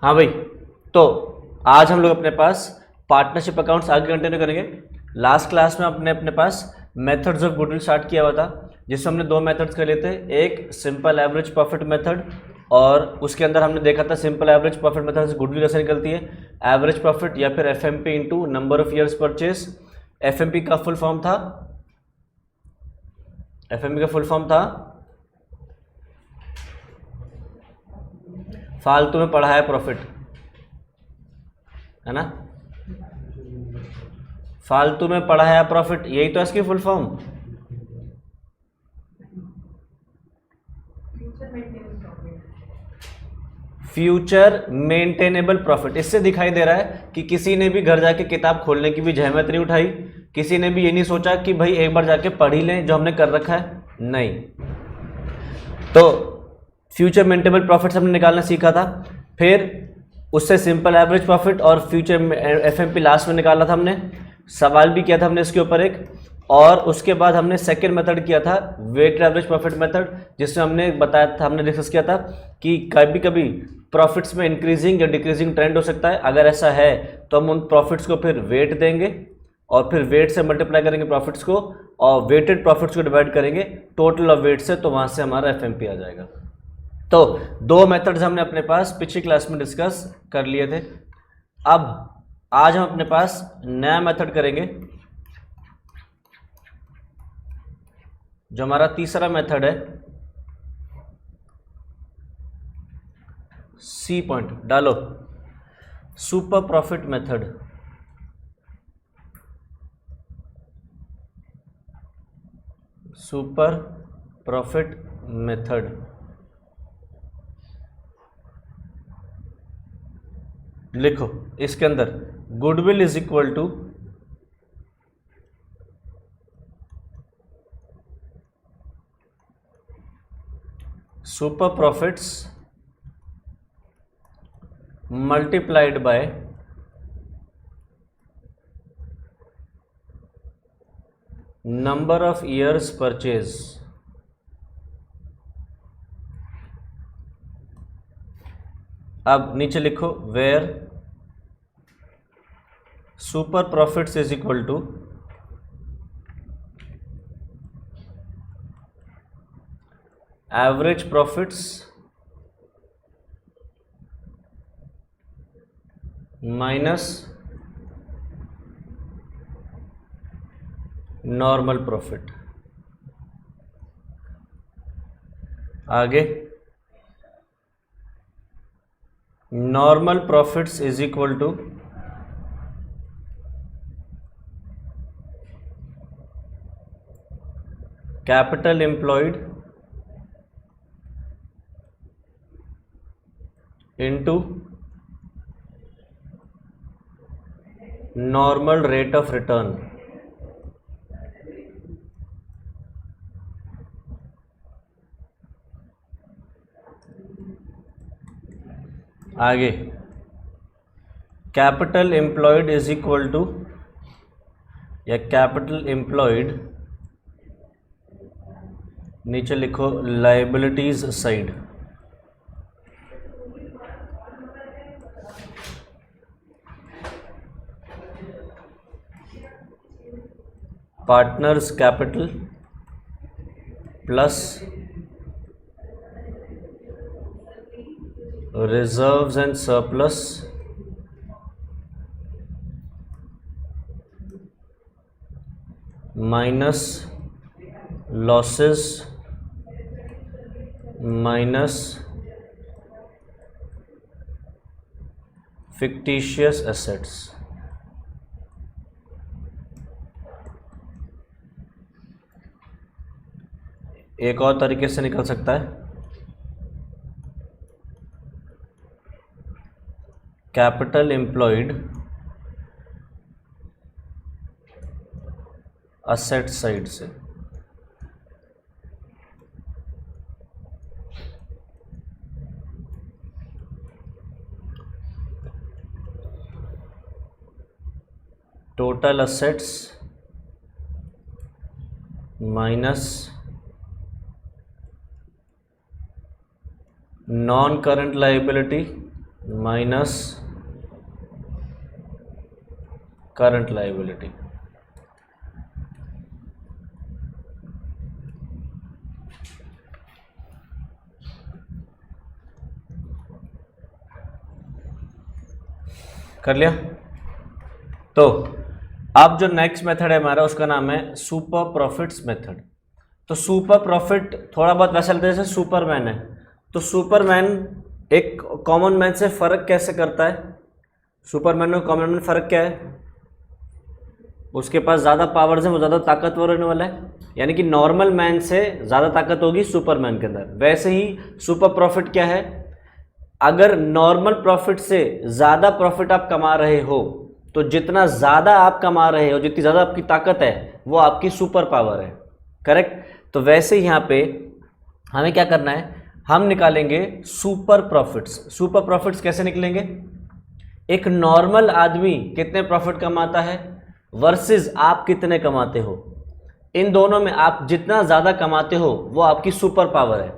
हाँ भाई, तो आज हम लोग अपने पास पार्टनरशिप अकाउंट्स आगे कंटिन्यू करेंगे। लास्ट क्लास में अपने अपने पास मेथड्स ऑफ गुडविल स्टार्ट किया हुआ था, जिसमें हमने दो मेथड्स कर लिए थे, एक सिंपल एवरेज प्रॉफिट मेथड, और उसके अंदर हमने देखा था सिंपल एवरेज प्रॉफिट मेथड से गुडविल कैसे निकलती है, एवरेज प्रॉफिट या फिर FMP into number of years purchase. FMP का फुल फॉर्म था, एफएमपी का फुल फॉर्म था फालतू में पढ़ा है प्रॉफिट, है ना, फालतू में पढ़ा है प्रॉफिट, यही तो इसकी full form. Future maintainable profit. इससे दिखाई दे रहा है कि किसी ने भी घर जाके किताब खोलने की भी जहमत नहीं उठाई, किसी ने भी ये नहीं सोचा कि भाई एक बार जाके पढ़ ही लें जो हमने कर रखा है, नहीं। तो फ्यूचर मेंटेनेबल प्रॉफिट्स हमने निकालना सीखा था, फिर उससे सिंपल एवरेज प्रॉफिट और फ्यूचर एफएमपी लास्ट में निकाला था हमने, सवाल भी किया था हमने इसके ऊपर एक, और उसके बाद हमने सेकेंड मेथड किया था वेटेड एवरेज प्रॉफिट मेथड, जिसमें हमने बताया था, हमने डिस्कस किया था कि कभी कभी प्रॉफिट्स में इंक्रीजिंग या डिक्रीजिंग ट्रेंड हो सकता है। अगर ऐसा है तो हम उन प्रॉफिट्स को फिर वेट देंगे और फिर वेट से मल्टीप्लाई करेंगे प्रॉफिट्स को, और वेटेड प्रॉफिट्स को डिवाइड करेंगे टोटल ऑफ वेट से, तो वहाँ से हमारा एफएमपी आ जाएगा। तो दो मेथड्स हमने अपने पास पिछली क्लास में डिस्कस कर लिए थे। अब आज हम अपने पास नया मेथड करेंगे, जो हमारा तीसरा मेथड है। सी पॉइंट डालो, super profit method. Super profit method. लिखो इसके अंदर goodwill is equal to super profits multiplied by number of years purchase. अब नीचे लिखो where super profits is equal to average profits minus normal profit. आगे normal profits is equal to capital employed into normal rate of return. आगे capital employed is equal to या capital employed, नीचे लिखो liabilities side. Partners capital plus reserves and surplus minus losses minus fictitious assets. एक और तरीके से निकल सकता है, कैपिटल एम्प्लॉयड असेट साइड से। Total assets minus non current liability minus current liability. कर लिया। तो अब जो नेक्स्ट मेथड है हमारा उसका नाम है सुपर प्रॉफिट्स मेथड। तो सुपर प्रॉफिट थोड़ा बहुत वैसा लगता है जैसे सुपरमैन है। तो सुपरमैन एक कॉमन मैन से फर्क कैसे करता है? सुपरमैन और कॉमन मैन में फर्क क्या है? उसके पास ज़्यादा पावर्स हैं, वो ज़्यादा ताकतवर होने वाला है, यानी कि नॉर्मल मैन से ज़्यादा ताकत होगी सुपरमैन के अंदर। वैसे ही सुपर प्रॉफिट क्या है? अगर नॉर्मल प्रॉफिट से ज़्यादा प्रॉफिट आप कमा रहे हो तो जितना ज़्यादा आप कमा रहे हो, जितनी ज़्यादा आपकी ताकत है, वो आपकी सुपर पावर है। करेक्ट? तो वैसे ही यहाँ पे हमें क्या करना है, हम निकालेंगे सुपर प्रॉफिट्स। सुपर प्रॉफिट्स कैसे निकलेंगे? एक नॉर्मल आदमी कितने प्रॉफिट कमाता है वर्सेस आप कितने कमाते हो, इन दोनों में आप जितना ज़्यादा कमाते हो वो आपकी सुपर पावर है,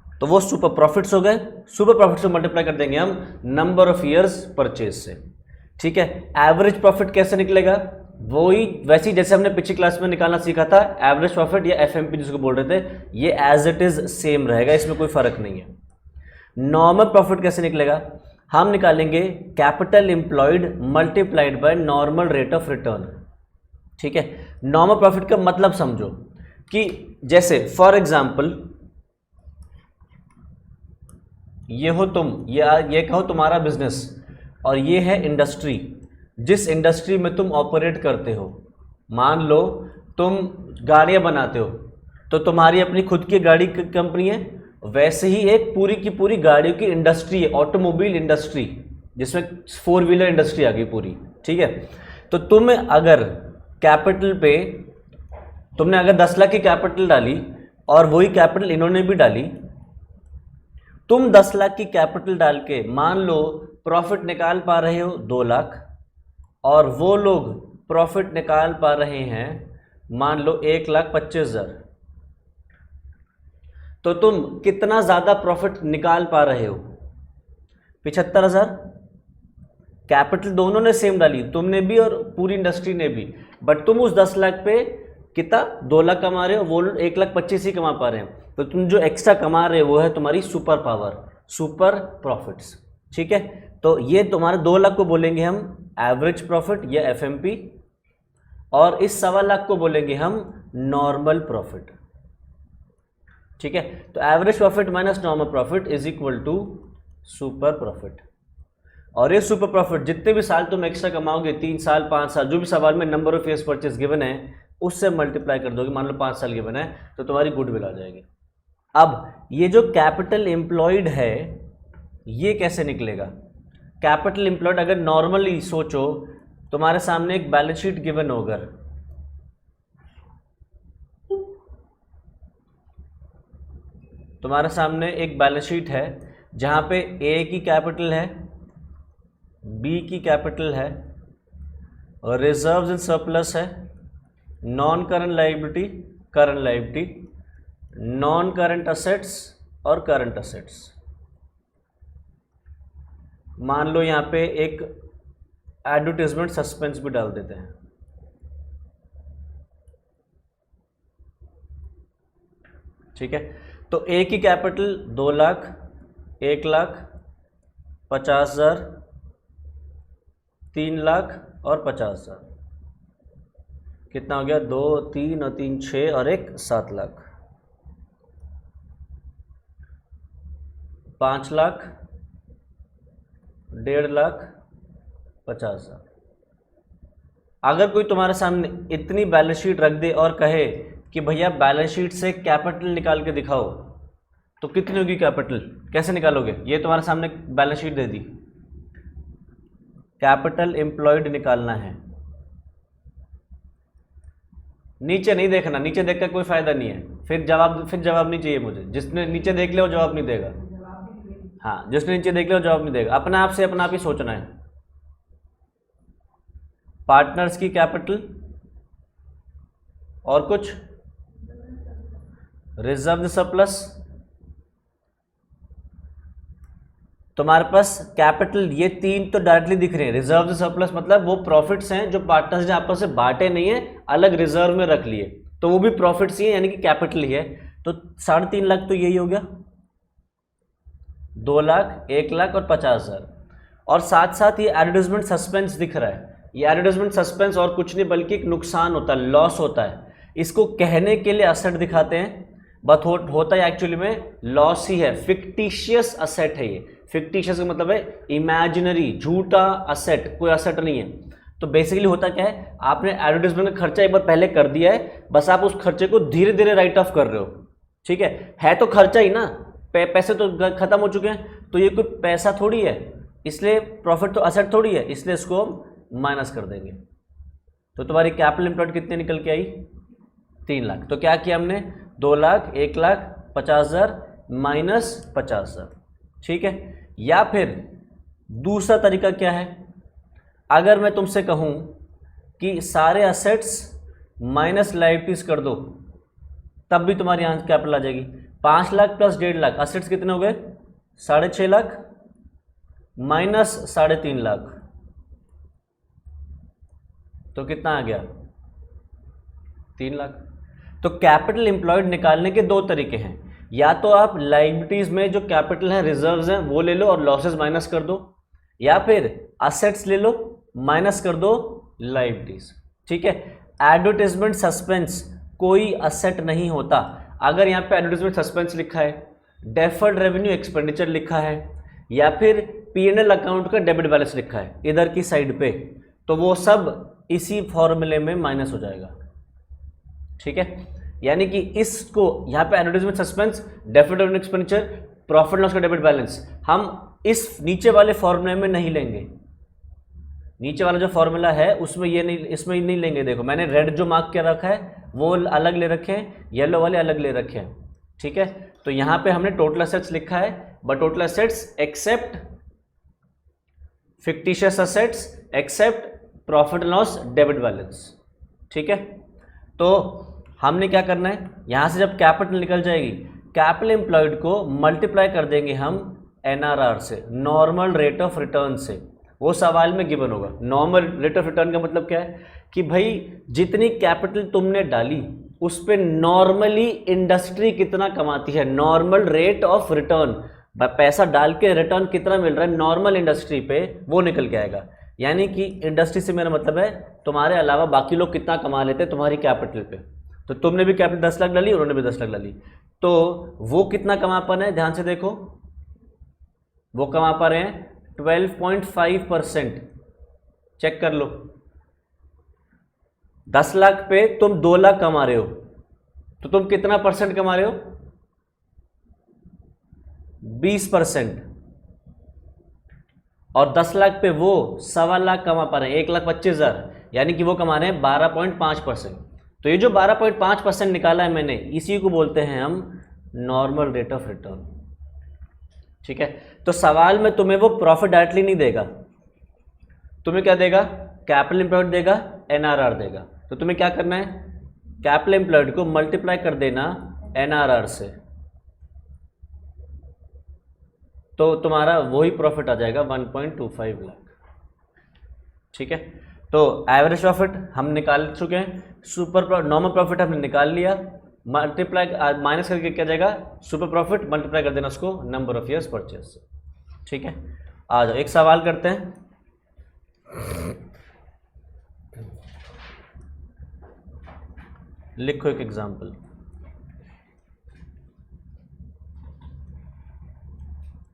तो वो सुपर प्रॉफिट्स हो गए। सुपर प्रॉफिट से मल्टीप्लाई कर देंगे हम नंबर ऑफ ईयर्स परचेज से। ठीक है? एवरेज प्रॉफिट कैसे निकलेगा? वही वैसे ही जैसे हमने पिछली क्लास में निकालना सीखा था, एवरेज प्रॉफिट या एफएमपी जिसको बोल रहे थे, ये एज इट इज सेम रहेगा, इसमें कोई फर्क नहीं है। नॉर्मल प्रॉफिट कैसे निकलेगा? हम निकालेंगे capital employed multiplied by normal rate of return. ठीक है? नॉर्मल प्रॉफिट का मतलब समझो कि जैसे फॉर एग्जाम्पल ये हो तुम, ये कहो तुम्हारा बिजनेस, और ये है इंडस्ट्री जिस इंडस्ट्री में तुम ऑपरेट करते हो। मान लो तुम गाड़ियाँ बनाते हो, तो तुम्हारी अपनी खुद की गाड़ी की कंपनी है, वैसे ही एक पूरी की पूरी गाड़ियों की इंडस्ट्री है, ऑटोमोबाइल इंडस्ट्री, जिसमें 4 व्हीलर इंडस्ट्री आ गई पूरी। ठीक है? तो तुम अगर कैपिटल पे तुमने अगर 10 लाख की कैपिटल डाली और वही कैपिटल इन्होंने भी डाली, तुम 10 लाख की कैपिटल डाल के मान लो प्रॉफिट निकाल पा रहे हो 2 लाख, और वो लोग प्रॉफिट निकाल पा रहे हैं मान लो 1,25,000, तो तुम कितना ज़्यादा प्रॉफिट निकाल पा रहे हो? 75,000। कैपिटल दोनों ने सेम डाली, तुमने भी और पूरी इंडस्ट्री ने भी, बट तुम उस 10 लाख पे कितना 2 लाख कमा रहे हो, वो लोग 1,25,000 ही कमा पा रहे हैं। तो तुम जो एक्स्ट्रा कमा रहे हो वो है तुम्हारी सुपर पावर, सुपर प्रॉफिट्स। ठीक है? तो ये तुम्हारे 2 लाख को बोलेंगे हम एवरेज प्रॉफिट या एफएमपी, और इस 1.25 लाख को बोलेंगे हम नॉर्मल प्रॉफिट। ठीक है? तो average profit minus normal profit is equal to super profit. और ये सुपर प्रॉफिट जितने भी साल तुम एक्स्ट्रा कमाओगे, 3 साल 5 साल, जो भी सवाल में number of years purchase given है उससे मल्टीप्लाई कर दोगे। मान लो 5 साल गिवन है तो तुम्हारी गुडविल आ जाएगी। अब ये जो कैपिटल एम्प्लॉयड है ये कैसे निकलेगा? कैपिटल एम्प्लॉयड अगर नॉर्मली सोचो, तुम्हारे सामने एक बैलेंस शीट गिवन होगा, तुम्हारे सामने एक बैलेंस शीट है जहां पे ए की कैपिटल है, बी की कैपिटल है, और रिजर्व्स एंड सरप्लस है, non current liability, current liability, non current assets और करंट असेट्स। मान लो यहाँ पे एक एडवर्टाइजमेंट सस्पेंस भी डाल देते हैं। ठीक है? तो ए की कैपिटल 2 लाख, 1,50,000, 3 लाख और 50,000। कितना हो गया? 2, 3 और 3 6 और 1 7 लाख। 5 लाख, 1.5 लाख, 50,000। अगर कोई तुम्हारे सामने इतनी बैलेंस शीट रख दे और कहे कि भैया बैलेंस शीट से कैपिटल निकाल के दिखाओ, तो कितनी होगी कैपिटल? कैसे निकालोगे? ये तुम्हारे सामने बैलेंस शीट दे दी, कैपिटल एम्प्लॉयड निकालना है। नीचे नहीं देखना, नीचे देख कर कोई फायदा नहीं है, फिर जवाब नहीं चाहिए मुझे। जिसने नीचे देख लिया वो जवाब नहीं देगा। हाँ, जिसने नीचे देख लिया वो जवाब नहीं देगा। अपने आप से अपना आप ही सोचना है। पार्टनर्स की कैपिटल और कुछ, रिजर्व सरप्लस, तुम्हारे पास कैपिटल, ये तीन तो डायरेक्टली दिख रहे हैं। रिजर्व सरप्लस मतलब वो प्रॉफिट्स हैं जो पार्टनर्स ने आपस में बांटे नहीं है, अलग रिजर्व में रख लिए, तो वो भी प्रॉफिट्स ही है, यानी कि कैपिटल ही है। तो 3.5 लाख तो यही हो गया, 2 लाख, 1 लाख और 50,000। और साथ साथ ये एडवर्टाइजमेंट सस्पेंस दिख रहा है। ये एडवर्टाइजमेंट सस्पेंस और कुछ नहीं बल्कि एक नुकसान होता है, लॉस होता है। इसको कहने के लिए असेट दिखाते हैं, बट होता है एक्चुअली में लॉस ही है। फिक्टिशियस असेट है ये। फिक्टिशियस का मतलब है इमेजिनरी, झूठा असेट, कोई असेट नहीं है। तो बेसिकली होता क्या है, आपने एडवर्टाइजमेंट का खर्चा एक बार पहले कर दिया है, बस आप उस खर्चे को धीरे धीरे राइट ऑफ कर रहे हो, ठीक है तो खर्चा ही ना, पैसे तो खत्म हो चुके हैं, तो ये कोई पैसा थोड़ी है, इसलिए प्रॉफिट तो असेट थोड़ी है, इसलिए इसको माइनस कर देंगे। तो तुम्हारी कैपिटल एम्प्लॉयड कितने निकल के आई, 3 लाख। तो क्या किया हमने, 2 लाख, 1 लाख, 50,000 माइनस 50,000, ठीक है। या फिर दूसरा तरीका क्या है, अगर मैं तुमसे कहूं कि सारे असेट्स माइनस लायबिलिटीज कर दो, तब भी तुम्हारी यहाँ कैपिटल आ जाएगी। 5 लाख प्लस 1.5 लाख, असेट्स कितने हो गए, 6.5 लाख माइनस 3.5 लाख, तो कितना आ गया, 3 लाख। तो कैपिटल एम्प्लॉयड निकालने के दो तरीके हैं, या तो आप लायबिलिटीज में जो कैपिटल है, रिजर्व्स हैं, वो ले लो और लॉसेस माइनस कर दो, या फिर असेट्स ले लो माइनस कर दो लायबिलिटीज, ठीक है। एडवर्टाइजमेंट सस्पेंस कोई असेट नहीं होता। अगर यहाँ पे एडवर्टाइजमेंट सस्पेंस लिखा है, डेफर्ड रेवेन्यू एक्सपेंडिचर लिखा है, या फिर P&L अकाउंट का डेबिट बैलेंस लिखा है इधर की साइड पे, तो वो सब इसी फॉर्मूले में माइनस हो जाएगा, ठीक है। यानी कि इसको यहाँ पे advertisement suspense, deferred revenue expenditure, profit loss का डेबिट बैलेंस हम इस नीचे वाले फॉर्मूले में नहीं लेंगे। नीचे वाला जो फॉर्मूला है उसमें ये नहीं, इसमें नहीं लेंगे। देखो मैंने रेड जो मार्क किया रखा है वो अलग ले रखे हैं, येलो वाले अलग ले रखे हैं, ठीक है। तो यहाँ पे हमने टोटल असेट्स लिखा है, but total assets except fictitious assets, except profit loss debit balance, ठीक है। तो हमने क्या करना है, यहाँ से जब कैपिटल निकल जाएगी, कैपिटल एम्प्लॉयड को मल्टीप्लाई कर देंगे हम NRR से, नॉर्मल रेट ऑफ रिटर्न से। वो सवाल में गिवन होगा। नॉर्मल रेट ऑफ रिटर्न का मतलब क्या है कि भाई जितनी कैपिटल तुमने डाली उस पे नॉर्मली इंडस्ट्री कितना कमाती है, नॉर्मल रेट ऑफ रिटर्न, पैसा डाल के रिटर्न कितना मिल रहा है नॉर्मल इंडस्ट्री पे, वो निकल के आएगा। यानी कि इंडस्ट्री से मेरा मतलब है तुम्हारे अलावा बाकी लोग कितना कमा लेते हैं तुम्हारी कैपिटल पे। तो तुमने भी कैपिटल 10 लाख डाली, उन्होंने भी 10 लाख डाली, तो वो कितना कमा पा रहे हैं, ध्यान से देखो, वो कमा पा रहे हैं 12.5%। चेक कर लो, 10 लाख पे तुम 2 लाख कमा रहे हो, तो तुम कितना परसेंट कमा रहे हो, 20%। और 10 लाख पे वो 1.25 लाख कमा पा रहे हैं, 1,25,000, यानी कि वो कमा रहे हैं 12.5%। तो ये जो 12.5% निकाला है मैंने, इसी को बोलते हैं हम नॉर्मल रेट ऑफ रिटर्न, ठीक है। तो सवाल में तुम्हें वो प्रॉफिट डायरेक्टली नहीं देगा, तुम्हें क्या देगा, कैपिटल एम्प्लॉयड देगा, NRR देगा। तो तुम्हें क्या करना है, कैपिटल एम्प्लॉयड को मल्टीप्लाई कर देना NRR से, तो तुम्हारा वही प्रॉफिट आ जाएगा 1.25 लाख, ठीक है। तो एवरेज प्रॉफिट हम निकाल चुके हैं, नॉर्मल प्रॉफिट हमने निकाल लिया, मल्टीप्लाई माइनस करके क्या जाएगा, सुपर प्रॉफिट, मल्टीप्लाई कर देना उसको नंबर ऑफ ईयर्स परचेज से, ठीक है। आ जाओ एक सवाल करते हैं। लिखो एक example,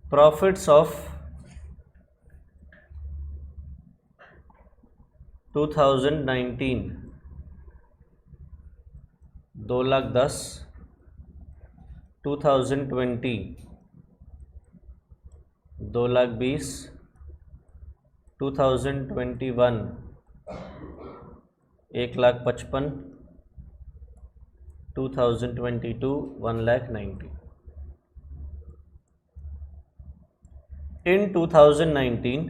profits of 2019 2,10,000, 2020 2,20,000, 2021 1,55,000, 2022 1,90,000। In 2019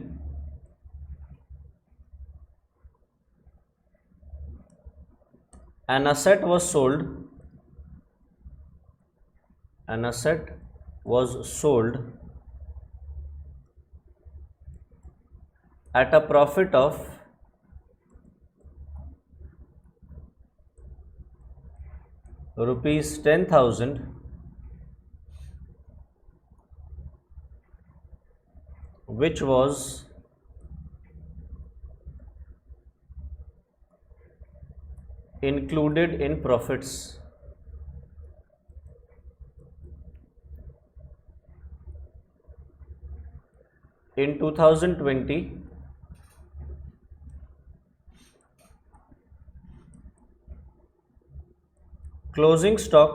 an asset was sold at a profit of rupees 10,000 which was included in profits. In 2020, closing stock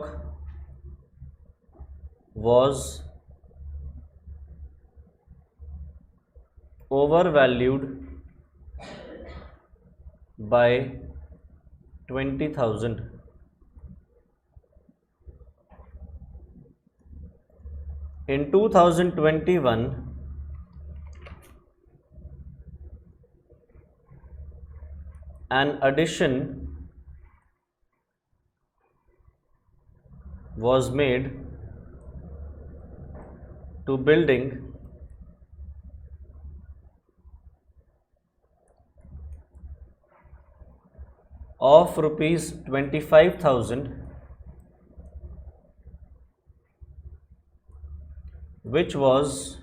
was overvalued by 20,000. In 2021, an addition was made to building of rupees 25,000 which was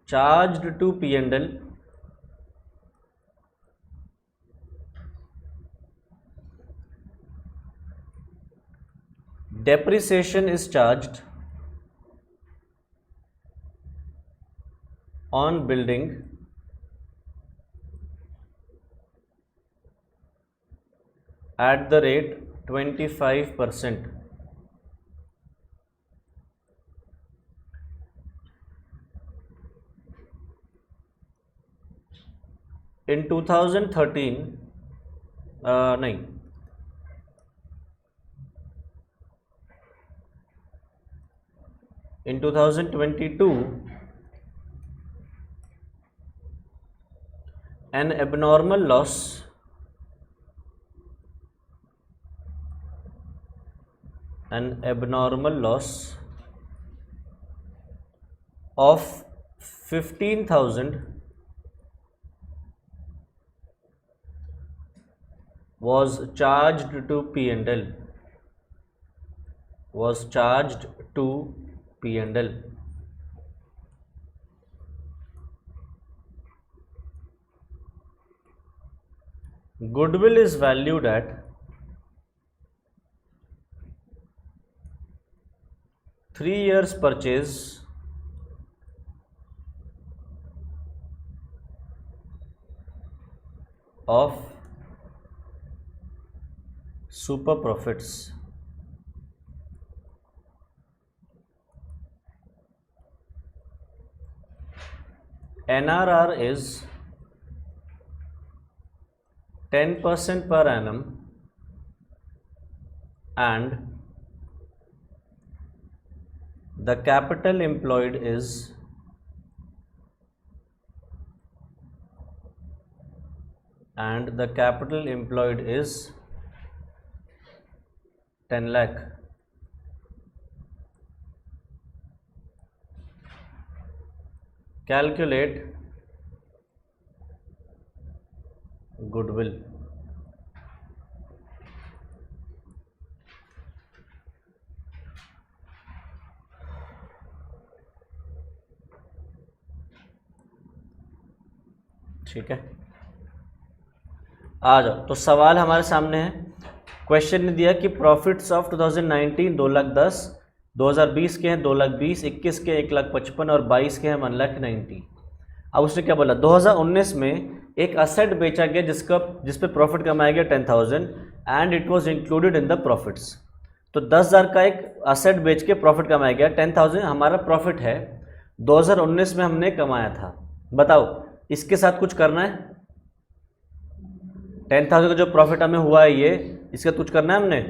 charged to P&L depreciation is charged on building at the rate 25%. In 2013 नहीं, in 2022 an abnormal loss of 15,000 was charged to P&L. Goodwill is valued at 3 years purchase of super profits. NRR is 10% per annum and the capital employed is 10 lakh. Calculate goodwill. ठीक है, आ जाओ। तो सवाल हमारे सामने है, question ने दिया कि प्रॉफिट्स ऑफ 2019 2,10,000, 2020 के हैं 2,20,000, 21 के 1,55,000 और 22 के हैं 1,90,000। अब उसने क्या बोला, 2019 में एक असेट बेचा गया जिस पे प्रॉफिट कमाया गया 10,000 and it was included in the profits. तो 10,000 का एक असेट बेच के प्रॉफिट कमाया गया, 10,000 हमारा प्रॉफिट है, 2019 में हमने कमाया था। बताओ इसके साथ कुछ करना है, 10,000 का जो प्रॉफिट हमें हुआ है ये, इसका कुछ करना है हमने?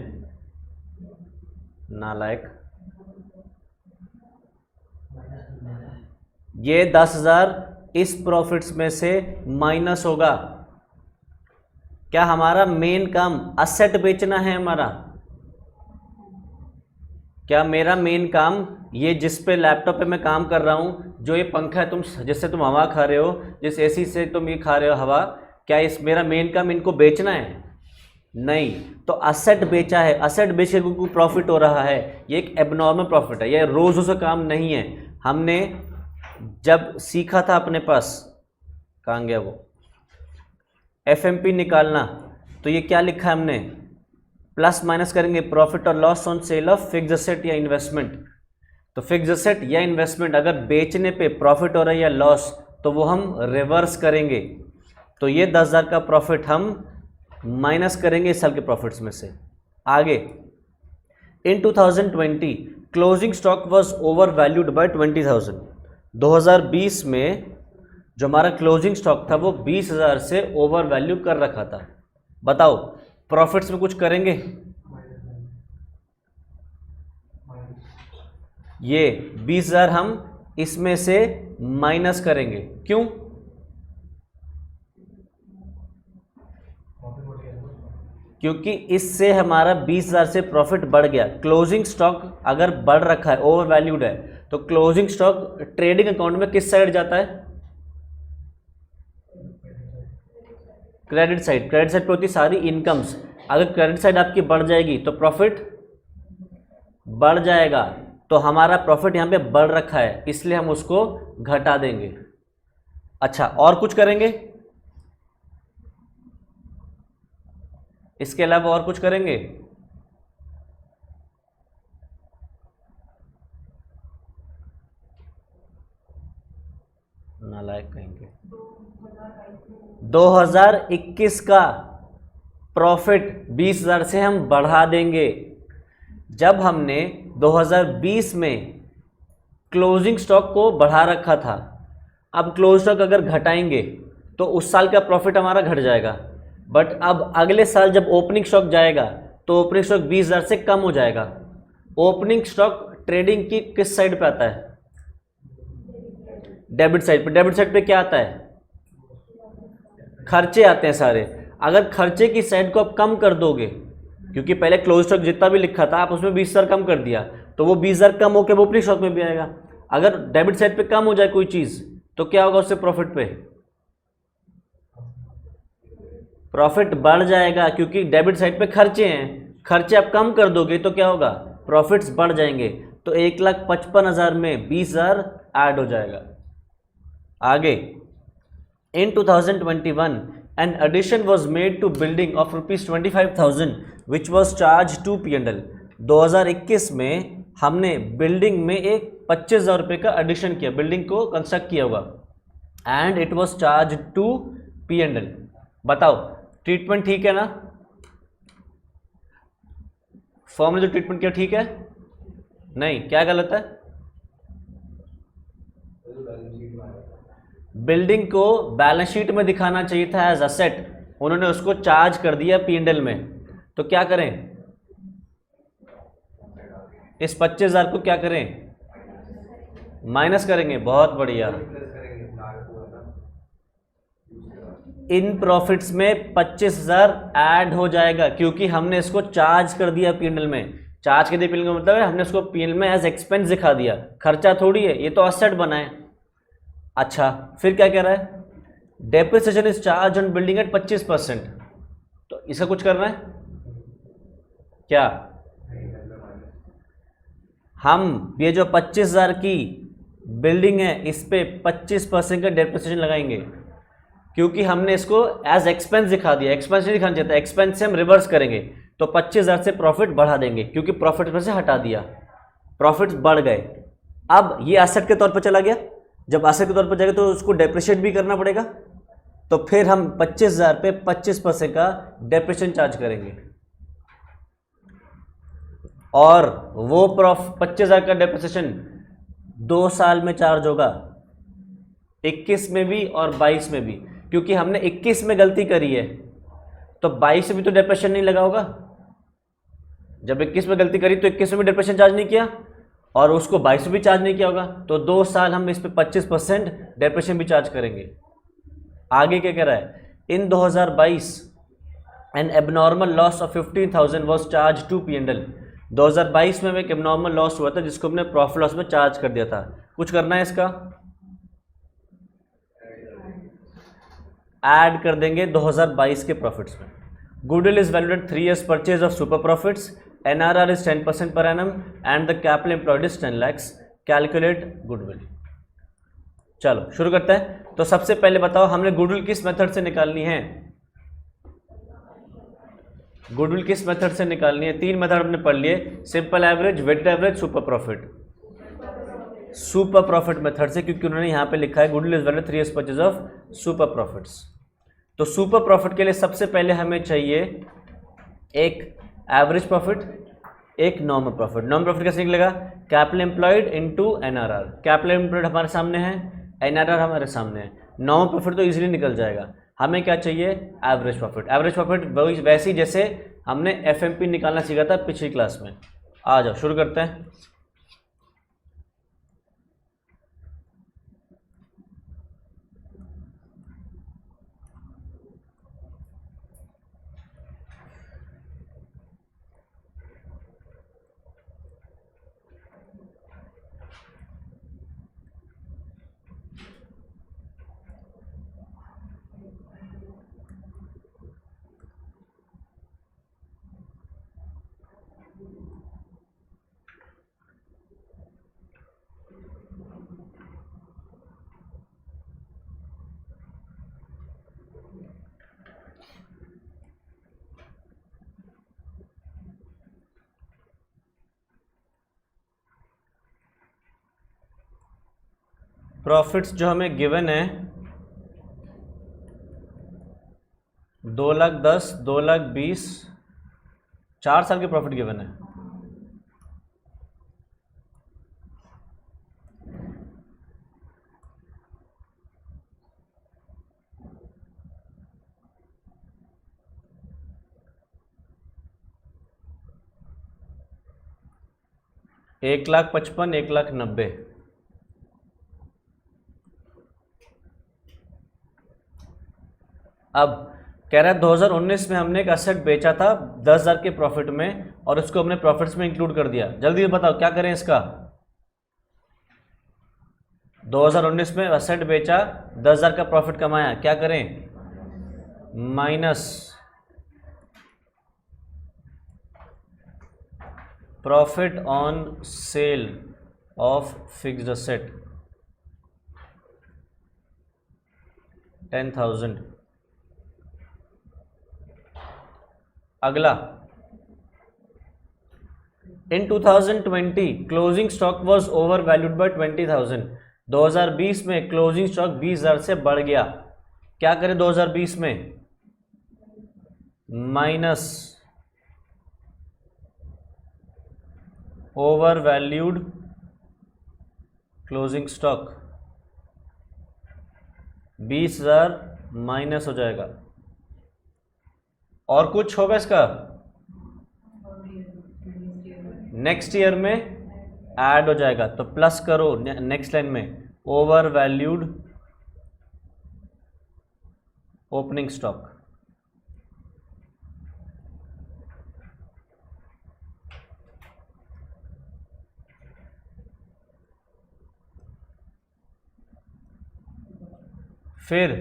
नालायक। ये 10,000 इस प्रॉफिट्स में से माइनस होगा। क्या हमारा मेन काम असेट बेचना है हमारा? क्या मेरा मेन काम ये जिस पे लैपटॉप पे मैं काम कर रहा हूं, जो ये पंखा है तुम जिससे तुम हवा खा रहे हो, जिस एसी से तुम ये खा रहे हो हवा, क्या इस मेरा मेन काम इनको बेचना है? नहीं। तो असेट बेचा है, असेट बेच के को प्रॉफिट हो रहा है, ये एक एबनॉर्मल प्रॉफिट है, ये रोज रोज का काम नहीं है। हमने जब सीखा था अपने पास, कहाँ गया वो, एफएमपी निकालना, तो ये क्या लिखा है हमने, प्लस माइनस करेंगे प्रॉफिट और loss on sale of fixed asset या इन्वेस्टमेंट। तो फिक्स्ड एसेट या इन्वेस्टमेंट अगर बेचने पे प्रॉफिट हो रहा है या लॉस, तो वो हम रिवर्स करेंगे। तो ये 10,000 का प्रॉफिट हम माइनस करेंगे इस साल के प्रॉफिट्स में से। आगे, इन 2020 closing stock was over valued bye 20,000। 2020 में जो हमारा क्लोजिंग स्टॉक था वो 20,000 से ओवर वैल्यू कर रखा था। बताओ प्रॉफिट्स में कुछ करेंगे? ये 20,000 हम इसमें से माइनस करेंगे। क्यों? क्योंकि इससे हमारा 20,000 से प्रॉफिट बढ़ गया। क्लोजिंग स्टॉक अगर बढ़ रखा है, ओवर वैल्यूड है, तो क्लोजिंग स्टॉक ट्रेडिंग अकाउंट में किस साइड जाता है? Credit side. क्रेडिट साइड पे होती सारी इनकम्स। अगर क्रेडिट साइड आपकी बढ़ जाएगी तो प्रॉफिट बढ़ जाएगा। तो हमारा प्रॉफिट यहाँ पे बढ़ रखा है, इसलिए हम उसको घटा देंगे। अच्छा, और कुछ करेंगे? इसके अलावा और कुछ करेंगे? नालायक कहेंगे। 2021 का प्रॉफिट 20,000 से हम बढ़ा देंगे। जब हमने 2020 में क्लोजिंग स्टॉक को बढ़ा रखा था, अब क्लोज स्टॉक अगर घटाएंगे तो उस साल का प्रॉफिट हमारा घट जाएगा। बट अब अगले साल जब ओपनिंग स्टॉक जाएगा तो ओपनिंग स्टॉक 20,000 से कम हो जाएगा। ओपनिंग स्टॉक ट्रेडिंग की किस साइड पे आता है? डेबिट साइड पे। डेबिट साइड पे क्या आता है? खर्चे आते हैं सारे। अगर खर्चे की साइड को आप कम कर दोगे, क्योंकि पहले क्लोज स्टॉक जितना भी लिखा था आप उसमें 20,000 कम कर दिया, तो वो 20,000 कम होकर वो ओपनिंग स्टॉक में भी आएगा। अगर डेबिट साइड पे कम हो जाए कोई चीज़ तो क्या होगा उससे प्रॉफिट पे? प्रॉफिट बढ़ जाएगा, क्योंकि डेबिट साइड पे खर्चे हैं। खर्चे आप कम कर दोगे तो क्या होगा? प्रॉफिट्स बढ़ जाएंगे। तो 1,55,000 में 20,000 ऐड हो जाएगा। आगे, इन 2021 an addition was made to building of ₹25,000 which was charged to P&L। 2021 में हमने बिल्डिंग में एक 25,000 रुपये का एडिशन किया, बिल्डिंग को कंस्ट्रक्ट किया होगा, and it was charge to P&L। बताओ ट्रीटमेंट ठीक है ना? फॉर्म ने जो ट्रीटमेंट किया ठीक है? नहीं, क्या गलत है? बिल्डिंग को बैलेंस शीट में दिखाना चाहिए था एज असेट, उन्होंने उसको चार्ज कर दिया P&L में। तो क्या करें? इस 25,000 को क्या करें? माइनस करेंगे। बहुत बढ़िया। इन प्रॉफिट्स में 25,000 ऐड हो जाएगा, क्योंकि हमने इसको चार्ज कर दिया P&L में। चार्ज कर दिया P&L का मतलब है हमने इसको P&L में एज एक्सपेंस दिखा दिया, खर्चा थोड़ी है, ये तो असेट बना है। अच्छा, फिर क्या कह रहा है? Depreciation is charge on building at 25%। तो इसका कुछ करना है क्या? हम ये जो 25,000 की बिल्डिंग है इस पे 25% का डेप्रिसिएशन लगाएंगे, क्योंकि हमने इसको एज एक्सपेंस दिखा दिया। एक्सपेंस नहीं दिखाना चाहता, एक्सपेंस से हम रिवर्स करेंगे, तो 25,000 से प्रॉफिट बढ़ा देंगे, क्योंकि प्रॉफिट में से हटा दिया, प्रॉफिट बढ़ गए। अब ये एसेट के तौर पर चला गया, जब एसेट के तौर पर जाएगा तो उसको डेप्रिशिएट भी करना पड़ेगा, तो फिर हम 25,000 पे 25% का डेप्रिशिएशन चार्ज करेंगे, और वो 25,000 का डेप्रिसिएशन 2 साल में चार्ज होगा, 21 में भी और 22 में भी। क्योंकि हमने 21 में गलती करी है तो 22 में भी तो डेप्रिसिएशन नहीं लगा होगा। जब 21 में गलती करी तो 21 में भी डेप्रिसिएशन चार्ज नहीं किया, और उसको 22 में भी चार्ज नहीं किया होगा, तो 2 साल हम इस पे 25% डेप्रिसिएशन भी चार्ज करेंगे। आगे क्या कह रहा है? In 2022 an abnormal loss of 15,000 was charge to P&L। 2022 में एक एबनॉर्मल लॉस हुआ था जिसको हमने प्रॉफिट लॉस में चार्ज कर दिया था। कुछ करना है इसका? ऐड कर देंगे 2022 के प्रॉफिट्स में। Goodwill is valued at 3 years purchase of super profits, NRR is 10% per annum and the capital employed is 10 lakhs। Calculate goodwill. चलो शुरू करते हैं। तो सबसे पहले बताओ हमने गुडविल किस मेथड से निकालनी है? गुडविल किस मेथड से निकालनी है? 3 मेथड हमने पढ़ लिए, simple average, weighted average, super profit. Super profit method से, क्योंकि उन्होंने यहाँ पे लिखा है goodwill is valued 3 years purchase of super profits. तो सुपर प्रॉफिट के लिए सबसे पहले हमें चाहिए एक एवरेज प्रॉफिट, एक नॉर्मल प्रॉफिट। नॉर्मल प्रॉफिट कैसे निकलेगा? Capital employed into NRR। Capital employed हमारे सामने है, NRR हमारे सामने है। नॉर्मल प्रॉफिट तो इजीली निकल जाएगा। हमें क्या चाहिए? Average profit. एवरेज प्रॉफिट वैसे ही जैसे हमने FMP निकालना सीखा था पिछली क्लास में। आ जाओ शुरू करते हैं। प्रॉफिट्स जो हमें गिवन है 2,10,00,000, 2,20,00,000, 4 साल के प्रॉफिट गिवन है। एक 1,55,000, 1,90,000। अब कह रहा है 2019 में हमने एक असेट बेचा था 10,000 के प्रॉफिट में और उसको हमने प्रॉफिट्स में इंक्लूड कर दिया। जल्दी बताओ क्या करें इसका? 2019 में असेट बेचा, 10,000 का प्रॉफिट कमाया, क्या करें? Minus profit on sale of fixed asset 10,000। अगला, इन 2020 closing stock was over valued bye 20,000। 2020 में क्लोजिंग स्टॉक 20,000 से बढ़ गया, क्या करें 2020 में? Minus over valued closing stock 20,000 minus हो जाएगा। और कुछ होगा इसका? नेक्स्ट ईयर में ऐड हो जाएगा, तो प्लस करो नेक्स्ट लाइन में ओवर वैल्यूड ओपनिंग स्टॉक। फिर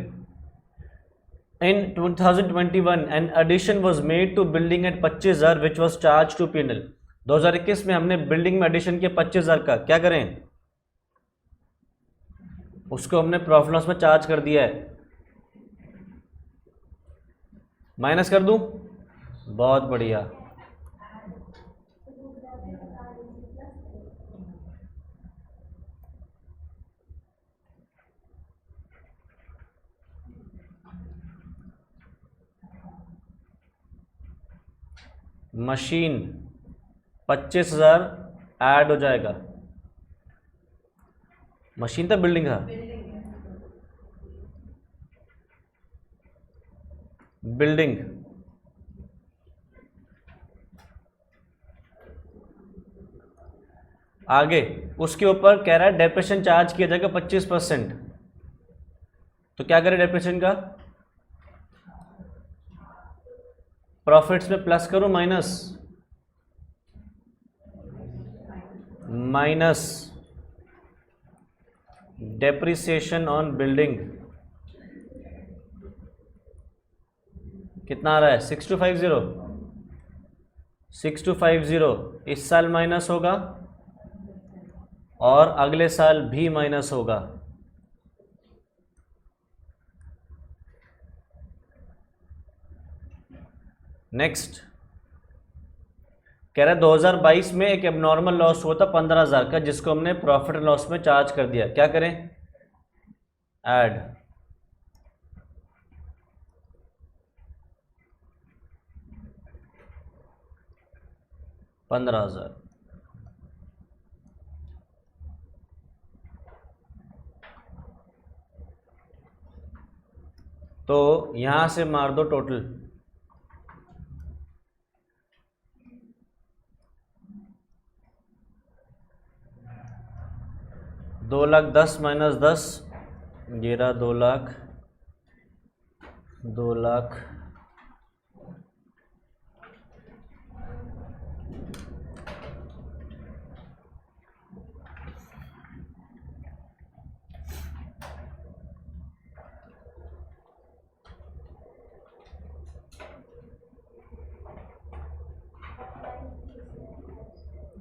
in 2021 an addition was made to building at 25,000 which was charged to P&L। 2021 में हमने बिल्डिंग में एडिशन किया 25,000 का, क्या करें? उसको हमने प्रॉफिट लॉस में चार्ज कर दिया है। माइनस कर दूं? बहुत बढ़िया। मशीन 25,000 ऐड हो जाएगा। मशीन तो बिल्डिंग है, बिल्डिंग आगे उसके ऊपर कह रहा है डेप्रेशन चार्ज किया जाएगा 25%। तो क्या करें डेप्रेशन का? प्रॉफिट्स में प्लस करो माइनस डेप्रिसिएशन ऑन बिल्डिंग कितना आ रहा है 6250, 6250 इस साल माइनस होगा और अगले साल भी माइनस होगा। नेक्स्ट कह रहा है 2022 में एक एबनॉर्मल लॉस हुआ था 15,000 का, जिसको हमने प्रॉफिट एंड लॉस में चार्ज कर दिया। क्या करें? ऐड। $15,000। तो यहां से मार दो टोटल, 2,10,000 माइनस 10, ये रहा 2,00,000, 2,00,000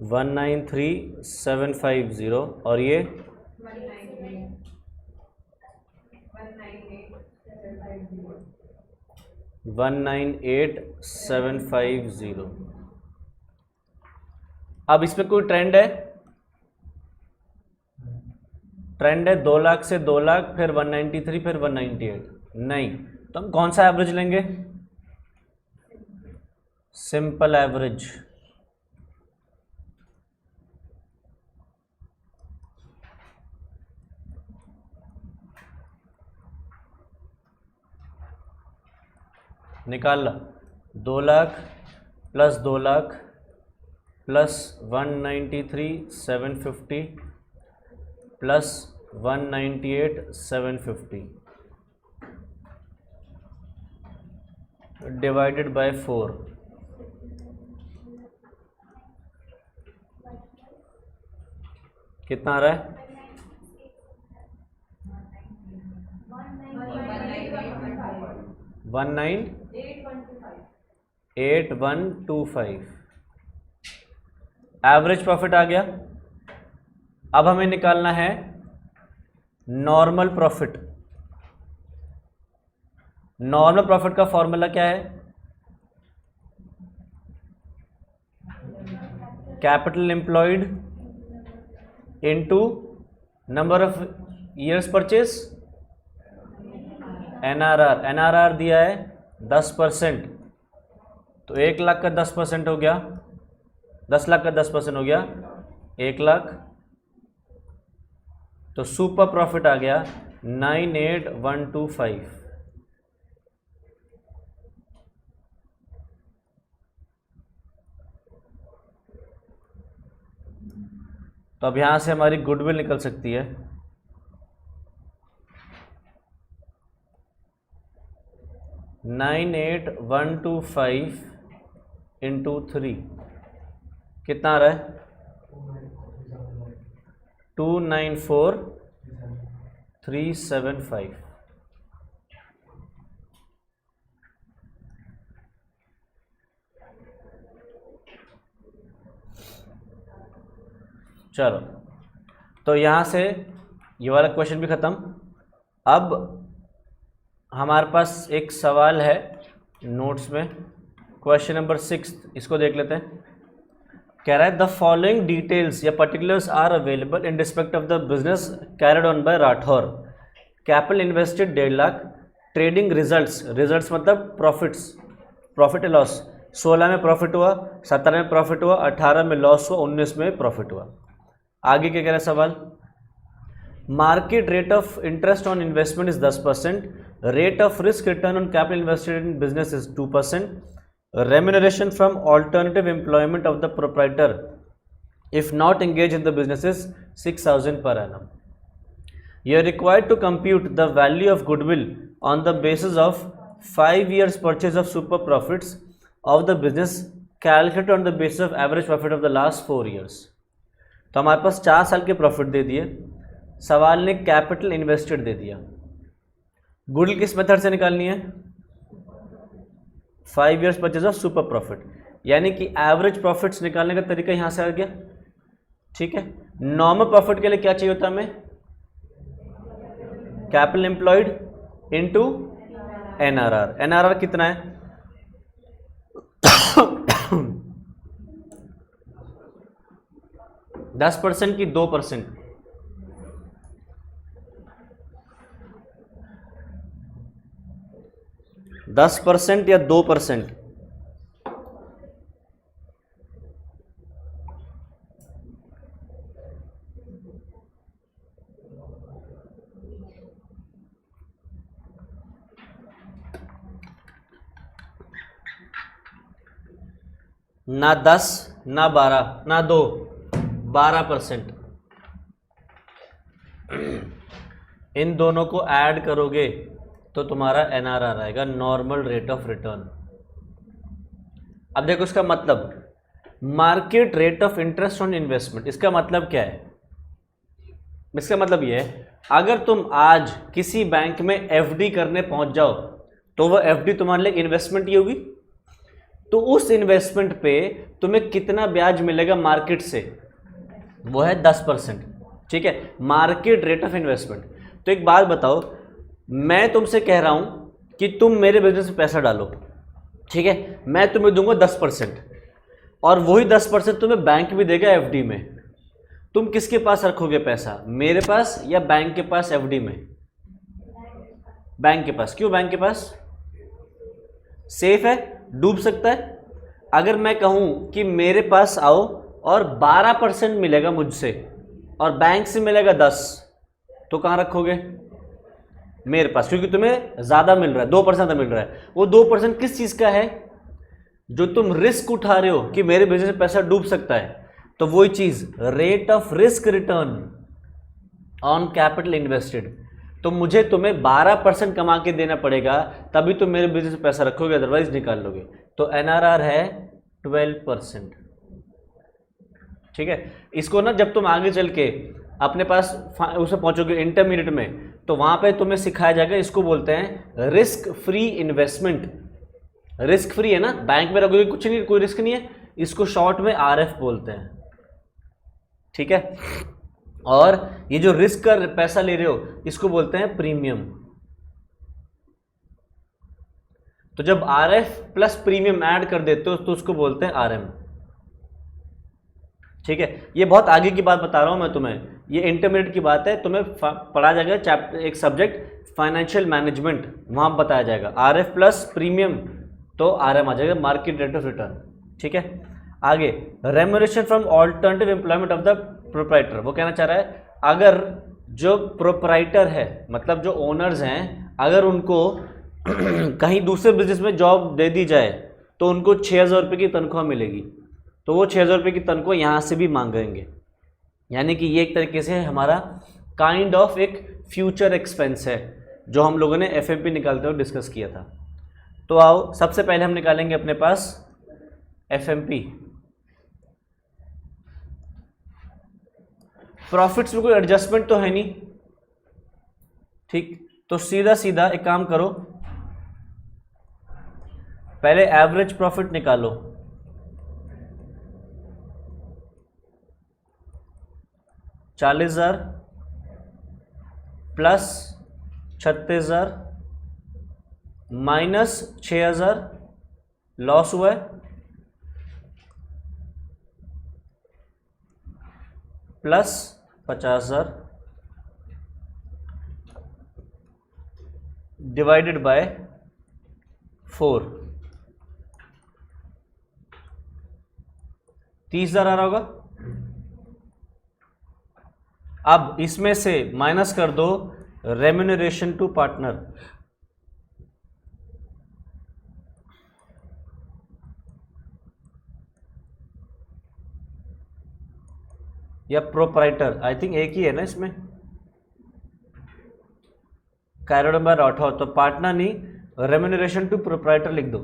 193,750 और ये 198,750। अब इसमें कोई ट्रेंड है? ट्रेंड है 2,00,000 से 2,00,000, फिर 193, फिर 198। नहीं, तो हम कौन सा एवरेज लेंगे? Simple average. निकाल ला, 2,00,000 plus 2,00,000 plus 193,750 plus 198,750 divided by 4। कितना आ रहा है? 198,125 एवरेज प्रॉफिट आ गया। अब हमें निकालना है नॉर्मल प्रॉफिट। नॉर्मल प्रॉफिट का फॉर्मूला क्या है? Capital employed into number of years purchase, NRR. NRR दिया है 10%, तो 1,00,000 का 10% हो गया, 10,00,000 का 10% हो गया 1,00,000। तो सुपर प्रॉफिट आ गया 98,125। तो अब यहां से हमारी गुडविल निकल सकती है 98,125 इंटू 3 कितना आ रहा है? 294,375। चलो, तो यहाँ से ये वाला क्वेश्चन भी ख़त्म। अब हमारे पास एक सवाल है नोट्स में, क्वेश्चन नंबर 6, इसको देख लेते हैं। कह रहा है द फॉलोइंग डिटेल्स या particulars are available in respect of the business carried on by Rathore. Capital invested 1,50,000, trading results, results मतलब प्रॉफिट्स, प्रॉफिट एंड लॉस, 16 में प्रॉफिट हुआ, 17 में प्रॉफिट हुआ, 18 में लॉस हुआ, 19 में प्रॉफिट हुआ। आगे क्या कह रहा है सवाल? Market rate of interest on investment is 10%, rate of risk return on capital invested in business is 2%, remuneration from alternative employment of the proprietor if not engaged in the business is 6,000 per annum. You are required to compute the value of goodwill on the basis of 5 years purchase of super profits of the business calculated on the basis of average profit of the last 4 years. तो हमारे पास 4 साल के profit दे दिए, सवाल ने capital invested दे दिया। Goodwill किस method से निकालनी है? 5 years purchase of super profit, यानी कि एवरेज प्रॉफिट्स निकालने का तरीका यहां से आ गया। ठीक है, नॉर्मल प्रॉफिट के लिए क्या चाहिए होता है हमें? Capital employed into NRR. NRR कितना है? 10% की 2%? 10% या 2%? ना 10, ना 12, ना 2, 12%। इन दोनों को ऐड करोगे तो तुम्हारा एनआरआर आएगा, नॉर्मल रेट ऑफ रिटर्न। अब देखो इसका मतलब, market rate of interest on investment, इसका मतलब क्या है? इसका मतलब ये है, अगर तुम आज किसी बैंक में एफडी करने पहुंच जाओ तो वह एफडी तुम्हारे लिए इन्वेस्टमेंट ही होगी। तो उस इन्वेस्टमेंट पे तुम्हें कितना ब्याज मिलेगा मार्केट से? वो है 10%। ठीक है, मार्केट रेट ऑफ इन्वेस्टमेंट। तो एक बात बताओ, मैं तुमसे कह रहा हूं कि तुम मेरे बिजनेस में पैसा डालो, ठीक है, मैं तुम्हें दूंगा 10%, और वही 10% तुम्हें बैंक भी देगा एफडी में। तुम किसके पास रखोगे पैसा, मेरे पास या बैंक के पास एफडी में? बैंक के पास। क्यों बैंक के पास? सेफ है, डूब सकता है। अगर मैं कहूं कि मेरे पास आओ और 12% मिलेगा मुझसे और बैंक से मिलेगा 10, तो कहां रखोगे? मेरे पास, क्योंकि तुम्हें ज्यादा मिल रहा है, 2% मिल रहा है। वो 2% किस चीज का है? जो तुम रिस्क उठा रहे हो कि मेरे बिजनेस में पैसा डूब सकता है, तो वही चीज rate of risk return on capital invested. तो मुझे तुम्हें 12% कमा के देना पड़ेगा, तभी तुम मेरे बिजनेस में पैसा रखोगे, अदरवाइज निकाल लोगे। तो एनआरआर है 12%। ठीक है, इसको ना जब तुम आगे चल के अपने पास उसमें पहुंचोगे इंटरमीडिएट में, तो वहां पे तुम्हें सिखाया जाएगा, इसको बोलते हैं risk free investment. Risk free है ना, बैंक में रखोगे कुछ नहीं, कोई रिस्क नहीं है, इसको शॉर्ट में आरएफ बोलते हैं। ठीक है, और ये जो रिस्क का पैसा ले रहे हो इसको बोलते हैं प्रीमियम। तो जब आरएफ प्लस प्रीमियम ऐड कर देते हो तो उसको बोलते हैं आरएम। ठीक है, ये बहुत आगे की बात बता रहा हूं मैं तुम्हें, ये इंटरमीडिएट की बात है, तुम्हें पढ़ा जाएगा चैप्टर, एक सब्जेक्ट फाइनेंशियल मैनेजमेंट, वहां बताया जाएगा आरएफ प्लस प्रीमियम तो आरएम आ जाएगा, मार्केट रेट ऑफ रिटर्न। ठीक है, आगे remuneration from alternative employment of the proprietor. वो कहना चाह रहा है, अगर जो प्रोप्राइटर है, मतलब जो ओनर्स हैं, अगर उनको कहीं दूसरे बिजनेस में जॉब दे दी जाए तो उनको 6,000 रुपये की तनख्वाह मिलेगी, तो वो 6,000 रुपये की तनख्वाह यहाँ से भी मांगेंगे। यानी कि ये एक तरीके से हमारा काइंड ऑफ एक फ्यूचर एक्सपेंस है, जो हम लोगों ने एफएमपी निकालते हुए डिस्कस किया था। तो आओ सबसे पहले हम निकालेंगे अपने पास एफएमपी। प्रॉफिट्स में कोई एडजस्टमेंट तो है नहीं, ठीक, तो सीधा सीधा एक काम करो, पहले एवरेज प्रॉफिट निकालो। $40,000 प्लस 36,000 माइनस 6,000 लॉस हुआ है, प्लस 50,000 डिवाइडेड बाय 4, 30,000 आ रहा होगा। अब इसमें से माइनस कर दो रेम्यूनरेशन टू पार्टनर, या प्रोप्राइटर, आई थिंक एक ही है ना इसमें, कैरेड नंबर 8, तो पार्टनर नहीं, रेम्यूनरेशन टू प्रोप्राइटर लिख दो।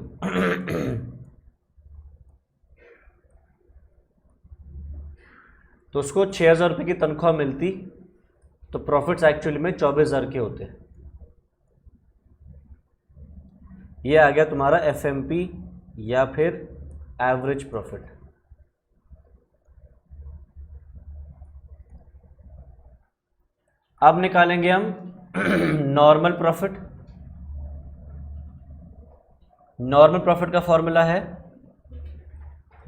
तो उसको 6,000 रुपये की तनख्वाह मिलती, तो प्रॉफिट्स एक्चुअली में 24,000 के होते। ये आ गया तुम्हारा एफएमपी या फिर एवरेज प्रॉफिट। अब निकालेंगे हम नॉर्मल प्रॉफिट। नॉर्मल प्रॉफिट का फॉर्मूला है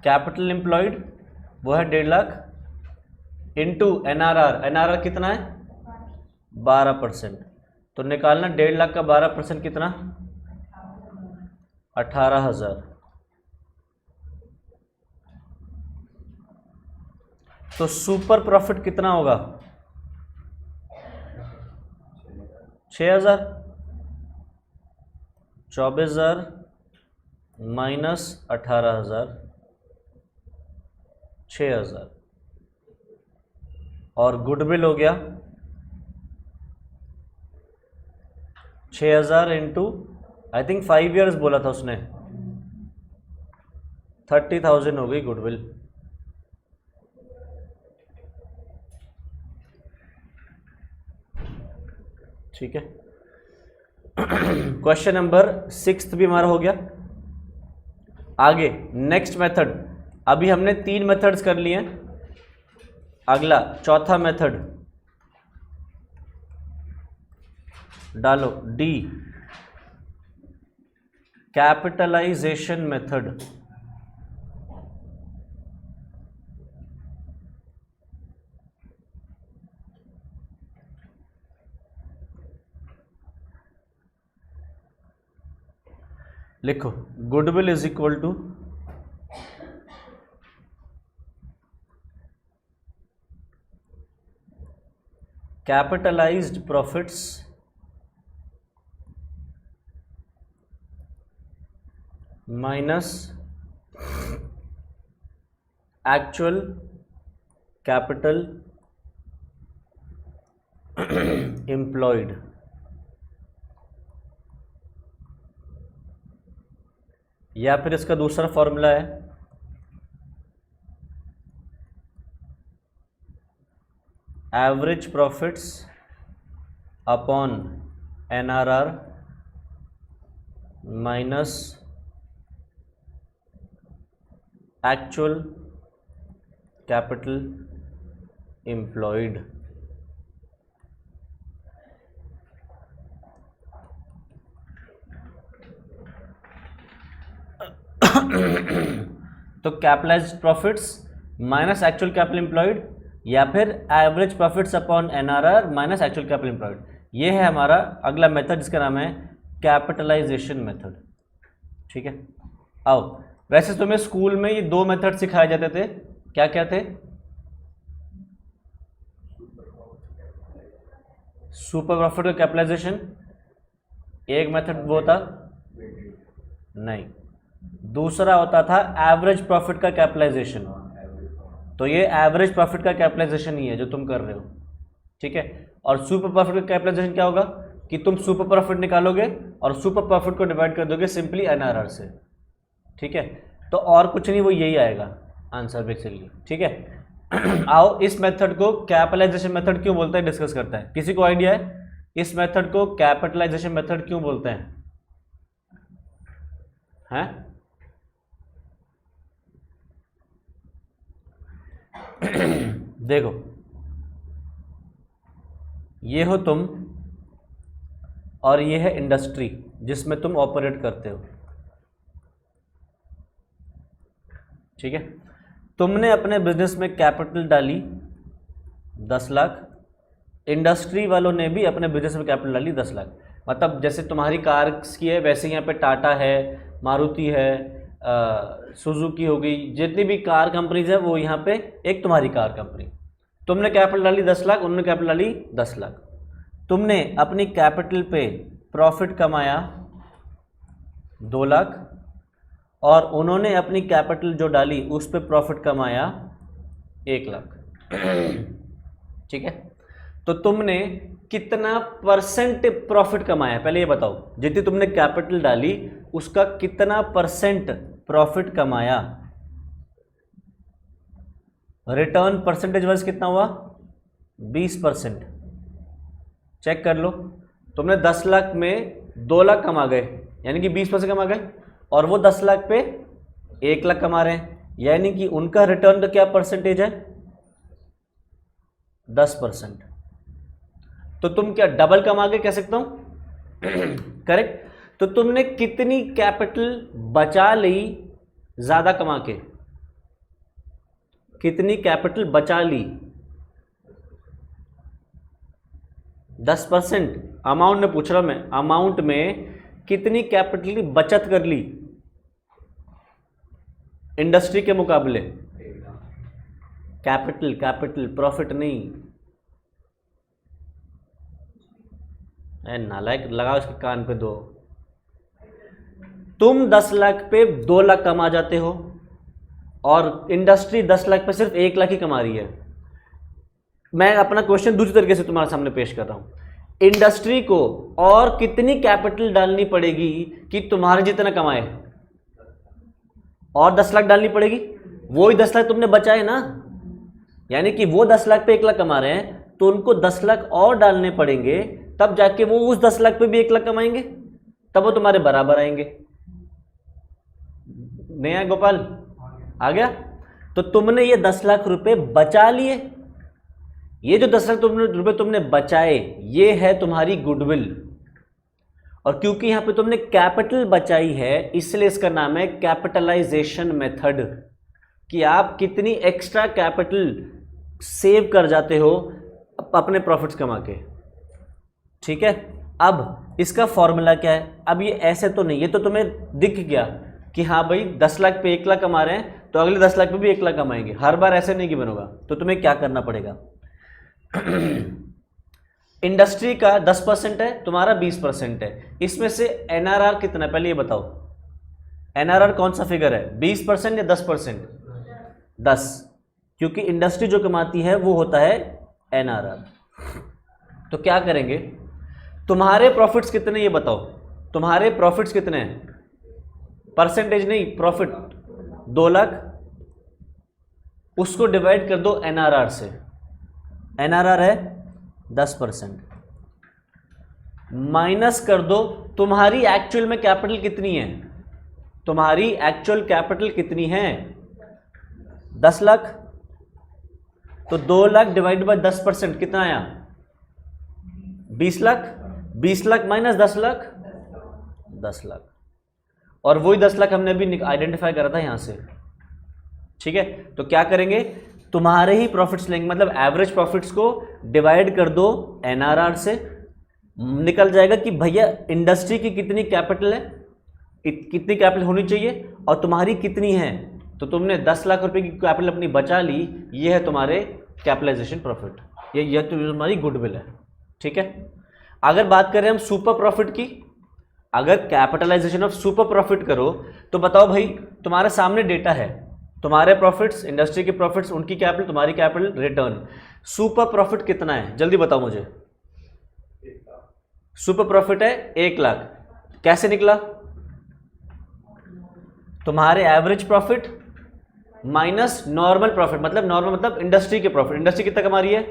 कैपिटल एम्प्लॉयड, वो है 1.5 लाख इंटू एनआरआर। एनआरआर कितना है 12%। तो निकालना 1.5 लाख का 12% कितना 18,000। तो सुपर प्रॉफिट कितना होगा 6,000। 24,000 माइनस 18,000 6,000। और गुडविल हो गया 6,000 इंटू आई थिंक 5 ईयर्स बोला था उसने, 30,000 हो गई गुडविल। ठीक है। क्वेश्चन नंबर 6 भी हमारा हो गया। आगे नेक्स्ट मेथड, अभी हमने 3 मेथड्स कर लिए हैं। अगला चौथा मेथड डालो डी, कैपिटलाइजेशन मेथड। लिखो goodwill is equal to capitalised profits minus actual capital employed. या फिर इसका दूसरा फॉर्मूला है average profits upon NRR minus actual capital employed. तो capitalised profits minus actual capital employed या फिर average profits upon NRR minus actual capital employed, ये है हमारा अगला मेथड जिसका नाम है कैपिटलाइजेशन मेथड। ठीक है। आओ, वैसे तुम्हें स्कूल में ये 2 मेथड सिखाए जाते थे, क्या क्या थे? सुपर प्रॉफिट का कैपिटलाइजेशन एक मेथड वो था, नहीं, दूसरा होता था एवरेज प्रॉफिट का कैपिटलाइजेशन। तो ये एवरेज प्रॉफिट का कैपिटलाइजेशन ही है जो तुम कर रहे हो। ठीक है। और सुपर प्रॉफिट का कैपिटलाइजेशन क्या होगा कि तुम सुपर प्रॉफिट निकालोगे और सुपर प्रॉफिट को डिवाइड कर दोगे सिंपली एनआरआर से। ठीक है। तो और कुछ नहीं, वो यही आएगा आंसर बेसिकली। ठीक है। आओ, इस मेथड को कैपिटलाइजेशन मेथड क्यों बोलते हैं डिस्कस करते हैं। किसी को आइडिया है इस मेथड को कैपिटलाइजेशन मेथड क्यों बोलते हैं? हैं? देखो, ये हो तुम और ये है इंडस्ट्री जिसमें तुम ऑपरेट करते हो। ठीक है। तुमने अपने बिजनेस में कैपिटल डाली 10 लाख, इंडस्ट्री वालों ने भी अपने बिजनेस में कैपिटल डाली 10 लाख। मतलब जैसे तुम्हारी कार्स की है वैसे यहाँ पे टाटा है, मारुति है, सुजुकी हो गई, जितनी भी कार कंपनीज है वो यहाँ पे एक तुम्हारी कार कंपनी। तुमने कैपिटल डाली 10 लाख, उन्होंने कैपिटल डाली 10 लाख। तुमने अपनी कैपिटल पे प्रॉफिट कमाया 2 लाख और उन्होंने अपनी कैपिटल जो डाली उस पे प्रॉफिट कमाया 1 लाख। ठीक है। तो तुमने कितना परसेंट प्रॉफिट कमाया पहले ये बताओ। जितनी तुमने कैपिटल डाली उसका कितना परसेंट प्रॉफिट कमाया? रिटर्न परसेंटेज वाइज कितना हुआ? 20%। चेक कर लो, तुमने 10 लाख में 2 लाख कमा गए, यानी कि 20% कमा गए, और वो 10 लाख पे 1 लाख कमा रहे हैं, यानी कि उनका रिटर्न का क्या परसेंटेज है, 10%। तो तुम क्या डबल कमा के कह सकता हूं करेक्ट। तो तुमने कितनी कैपिटल बचा ली ज्यादा कमा के, कितनी कैपिटल बचा ली, 10%। अमाउंट में पूछ रहा हूं मैं, अमाउंट में कितनी कैपिटल की बचत कर ली इंडस्ट्री के मुकाबले, कैपिटल, कैपिटल प्रॉफिट नहीं। नालायक, लगाओ इसके कान पे दो। तुम 10 लाख पे 2 लाख कमा जाते हो और इंडस्ट्री 10 लाख पे सिर्फ 1 लाख ही कमा रही है। मैं अपना क्वेश्चन दूसरी तरीके से तुम्हारे सामने पेश कर रहा हूं। इंडस्ट्री को और कितनी कैपिटल डालनी पड़ेगी कि तुम्हारे जितना कमाए, और 10 लाख डालनी पड़ेगी, वो ही 10 लाख तुमने बचाए ना, यानी कि वो 10 लाख पे 1 लाख कमा रहे हैं तो उनको 10 लाख और डालने पड़ेंगे, तब जाके वो उस 10 लाख पे भी 1 लाख कमाएंगे, तब वो तुम्हारे बराबर आएंगे। नहीं आया गोपाल, आ गया। तो तुमने ये 10 लाख रुपए बचा लिए, ये जो 10 लाख रुपए तुमने बचाए ये है तुम्हारी गुडविल, और क्योंकि यहां पे तुमने कैपिटल बचाई है इसलिए इसका नाम है कैपिटलाइजेशन मेथड, कि आप कितनी एक्स्ट्रा कैपिटल सेव कर जाते हो अपने प्रॉफिट्स कमा के। ठीक है, अब इसका फॉर्मूला क्या है। अब ये ऐसे तो नहीं, ये तो तुम्हें दिख गया कि हाँ भाई 10 लाख पे 1 लाख कमा रहे हैं तो अगले 10 लाख पे भी 1 लाख कमाएंगे, हर बार ऐसे नहीं कि बनोगा। तो तुम्हें क्या करना पड़ेगा इंडस्ट्री का 10% है, तुम्हारा 20% है, इसमें से एनआरआर कितना है पहले ये बताओ। एनआरआर कौन सा फिगर है, 20% या 10%? 10, क्योंकि इंडस्ट्री जो कमाती है वो होता है एनआरआर। तो क्या करेंगे, तुम्हारे प्रॉफिट्स कितने ये बताओ, तुम्हारे प्रॉफिट्स कितने हैं, परसेंटेज नहीं प्रॉफिट, 2 लाख, उसको डिवाइड कर दो एनआरआर से, एनआरआर है 10%, माइनस कर दो तुम्हारी एक्चुअल में कैपिटल कितनी है, तुम्हारी एक्चुअल कैपिटल कितनी है 10 लाख, तो 2 लाख डिवाइड बाय 10% कितना आया 20 लाख, 20 लाख माइनस 10 लाख 10 लाख, और वही 10 लाख हमने अभी आइडेंटिफाई करा था यहां से। ठीक है, तो क्या करेंगे, तुम्हारे ही प्रॉफिट्स लेंगे, मतलब एवरेज प्रॉफिट्स को डिवाइड कर दो एनआरआर से, निकल जाएगा कि भैया इंडस्ट्री की कितनी कैपिटल है, कितनी कैपिटल होनी चाहिए और तुम्हारी कितनी है। तो तुमने 10 लाख रुपए की कैपिटल अपनी बचा ली, ये है तुम्हारे कैपिटलाइजेशन प्रॉफिट, ये तो तुम्हारी गुडविल है। ठीक है, अगर बात करें हम सुपर प्रॉफिट की, अगर कैपिटलाइजेशन ऑफ सुपर प्रॉफिट करो तो बताओ भाई, तुम्हारे सामने डेटा है, तुम्हारे प्रॉफिट्स, इंडस्ट्री के प्रॉफिट्स, उनकी कैपिटल, तुम्हारी कैपिटल, रिटर्न, सुपर प्रॉफिट कितना है जल्दी बताओ मुझे। सुपर प्रॉफिट है 1 लाख, कैसे निकला, तुम्हारे average profit minus normal profit, मतलब नॉर्मल मतलब इंडस्ट्री के प्रॉफिट, इंडस्ट्री कितना कमा रही है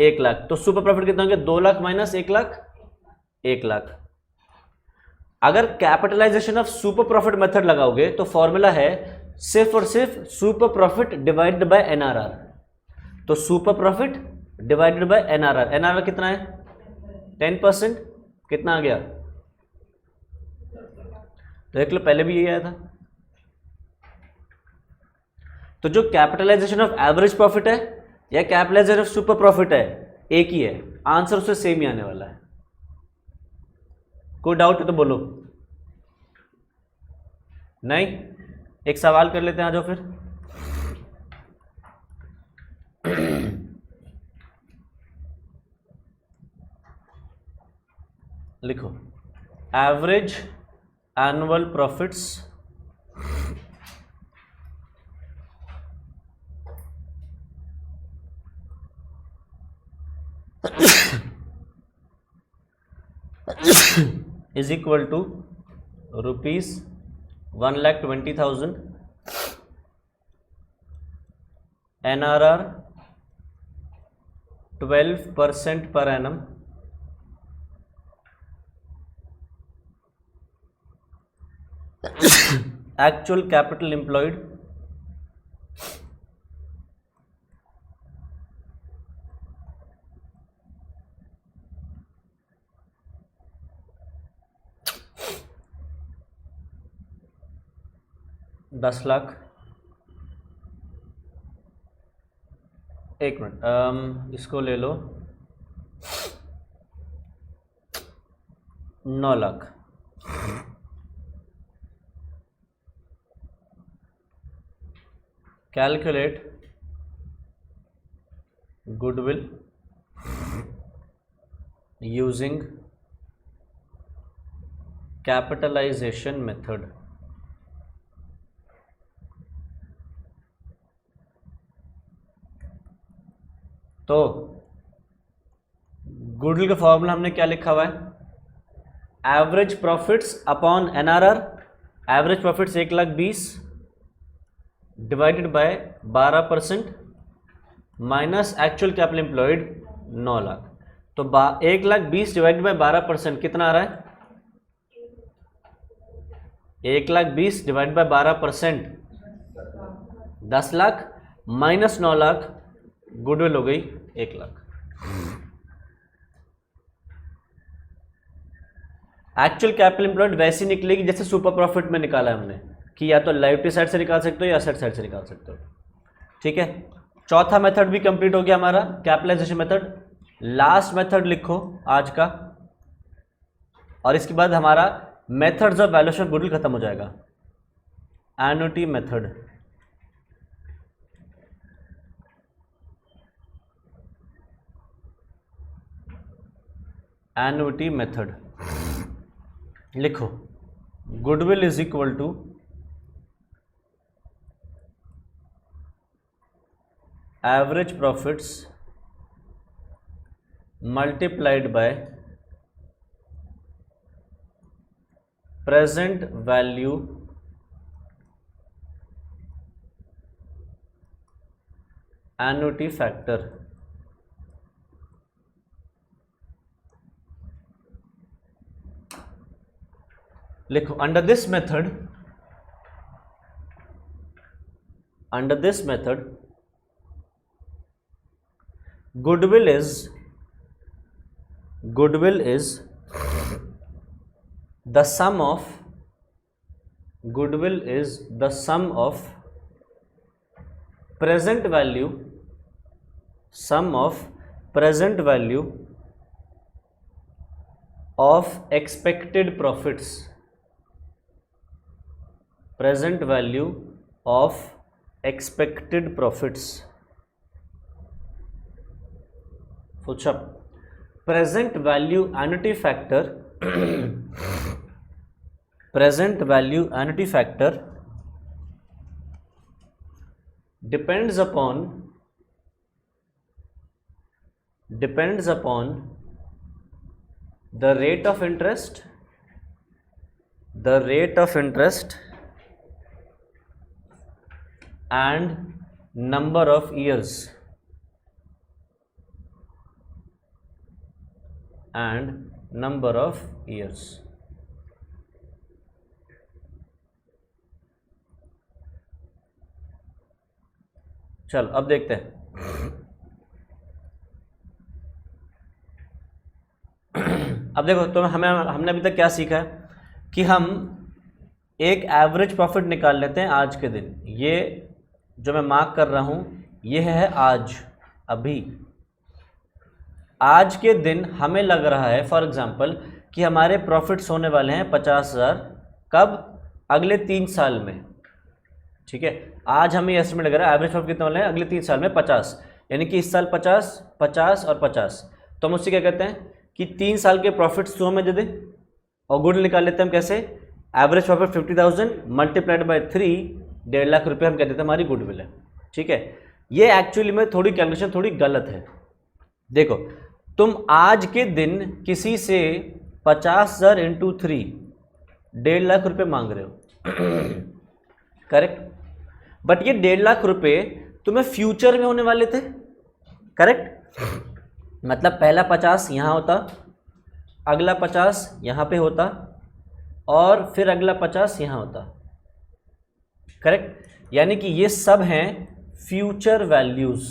1 लाख, तो सुपर प्रॉफिट कितना होंगे 2 लाख माइनस 1 लाख 1 लाख। अगर capitalisation of super profit method लगाओगे तो फॉर्मूला है सिर्फ और सिर्फ super profit divided by NRR, तो super profit divided by NRR, NRR कितना है 10%, कितना आ गया, देख लो पहले भी यही आया था। तो जो कैपिटलाइजेशन ऑफ एवरेज प्रॉफिट है या कैपिटलाइजेशन ऑफ सुपर प्रॉफिट है एक ही है, आंसर उससे सेम ही आने वाला है। कोई डाउट है तो बोलो, नहीं एक सवाल कर लेते हैं, आ जाओ फिर। लिखो average annual profits is equal to ₹1,20,000 NRR 12% पर एनम एक्चुअल कैपिटल एम्प्लॉयड, ₹10,00,000। एक मिनट, इसको ले लो, 9,00,000। Calculate goodwill using capitalisation method. तो गुडविल का फॉर्मूला हमने क्या लिखा हुआ है? Average profits upon NRR. Average profits 1,20,000 divided by 12% minus actual capital employed 9,00,000। तो 1,20,000 डिवाइडेड बाय 12% कितना आ रहा है? 1,20,000 डिवाइड बाय 12% 10,00,000 माइनस 9,00,000, गुडविल हो गई 1,00,000। एक्चुअल कैपिटल एम्प्लॉयड वैसी निकलेगी जैसे सुपर प्रॉफिट में निकाला है हमने, कि या तो लायबिलिटी साइड से निकाल सकते हो या एसेट साइड से निकाल सकते हो। ठीक है, चौथा मेथड भी कंप्लीट हो गया हमारा, कैपिटलाइजेशन मेथड। लास्ट मेथड लिखो आज का, और इसके बाद हमारा methods of valuation of goodwill खत्म हो जाएगा। एन्युटी मेथड, एन्युटी मेथड लिखो, goodwill is equal to average profits multiplied by present value annuity factor. लिखो, under this method goodwill is the sum of present value of expected profits, present value of expected profits। पुछअप, present value annuity factor present value annuity factor depends upon the rate of interest and number of years चलो अब देखते हैं। अब देखो, तो हमने अभी तक क्या सीखा है कि हम एक एवरेज प्रॉफिट निकाल लेते हैं आज के दिन। ये जो मैं मार्क कर रहा हूं ये है आज, अभी आज के दिन हमें लग रहा है फॉर एग्जांपल कि हमारे प्रॉफिट्स होने वाले हैं 50,000। कब? अगले 3 साल में। ठीक है, आज हमें एस्टिमेट लग रहा है एवरेज प्रॉफिट कितने वाले हैं अगले 3 साल में 50, यानी कि इस साल 50, 50 और 50। तो हम उससे क्या कहते हैं कि 3 साल के प्रॉफिट्स तो हमें दे दें, और गुड निकाल लेते हैं हम कैसे? Average profit 50,000 multiplied by 3, 1.5 lakh रुपये हम कहते थे हमारी गुडविल है। ठीक है, ये एक्चुअली में थोड़ी कैलकुलेशन थोड़ी गलत है। देखो, तुम आज के दिन किसी से 50,000 इंटू 3 1.5 लाख रुपये मांग रहे हो, करेक्ट? बट ये 1.5 लाख रुपये तुम्हें फ्यूचर में होने वाले थे, करेक्ट? मतलब पहला 50 यहाँ होता, अगला 50 यहाँ पे होता, और फिर अगला 50 यहाँ होता। करेक्ट, यानी कि ये सब हैं फ्यूचर वैल्यूज।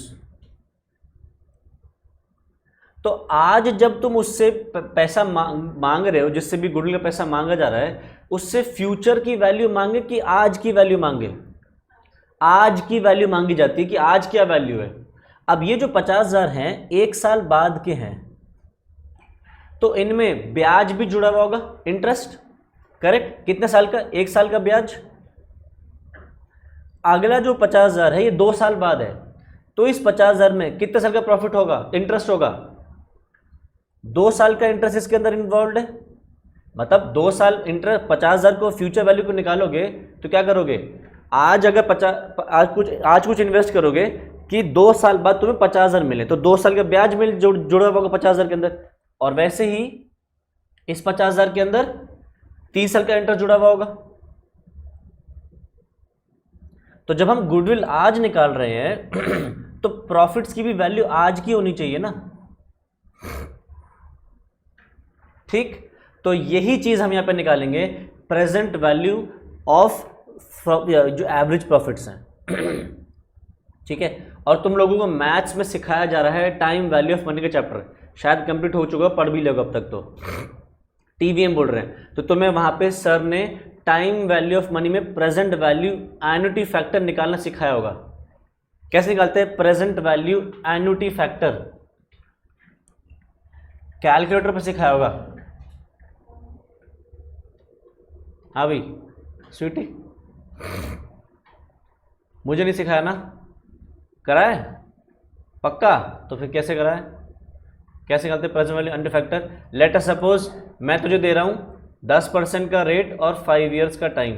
तो आज जब तुम उससे पैसा मांग रहे हो, जिससे भी गुडविल का पैसा मांगा जा रहा है, उससे फ्यूचर की वैल्यू मांगे कि आज की वैल्यू मांगे? आज की वैल्यू मांगी जाती है कि आज क्या वैल्यू है। अब ये जो 50,000 हैं 1 साल बाद के हैं, तो इनमें ब्याज भी जुड़ा हुआ होगा, इंटरेस्ट। करेक्ट, कितने साल का? 1 साल का ब्याज। अगला जो 50,000 है ये 2 साल बाद है, तो इस 50,000 में कितने साल का प्रॉफिट होगा, इंटरेस्ट होगा? 2 साल का इंटरेस्ट इसके अंदर इन्वॉल्व है। मतलब 2 साल इंटरेस्ट, 50,000 को फ्यूचर वैल्यू को निकालोगे तो क्या करोगे? आज अगर आज कुछ इन्वेस्ट करोगे कि 2 साल बाद तुम्हें 50,000 मिले, तो 2 साल का ब्याज जुड़ा होगा 50,000 के अंदर। और वैसे ही इस 50,000 के अंदर 30 साल का इंटरेस्ट जुड़ा हुआ होगा। तो जब हम गुडविल आज निकाल रहे हैं तो प्रॉफिट्स की भी वैल्यू आज की होनी चाहिए ना। ठीक, तो यही चीज हम यहां पे निकालेंगे, प्रेजेंट वैल्यू ऑफ जो एवरेज प्रॉफिट्स हैं। ठीक है, और तुम लोगों को मैथ्स में सिखाया जा रहा है टाइम वैल्यू ऑफ मनी का चैप्टर, शायद कंप्लीट हो चुका, पढ़ भी लोगे अब तक। तो टीवीएम बोल रहे हैं, तो तुम्हें वहां पे सर ने टाइम वैल्यू ऑफ मनी में प्रेजेंट वैल्यू एन्युटी फैक्टर निकालना सिखाया होगा। कैसे निकालते हैं present value annuity factor? Calculator पे सिखाया होगा। हाँ भाई स्वीटी, मुझे नहीं सिखाया ना? कराए पक्का? तो फिर कैसे कराए? कैसे निकालते present value annuity factor? Let us suppose मैं तुझे दे रहा हूं 10% का रेट और 5 इयर्स का टाइम,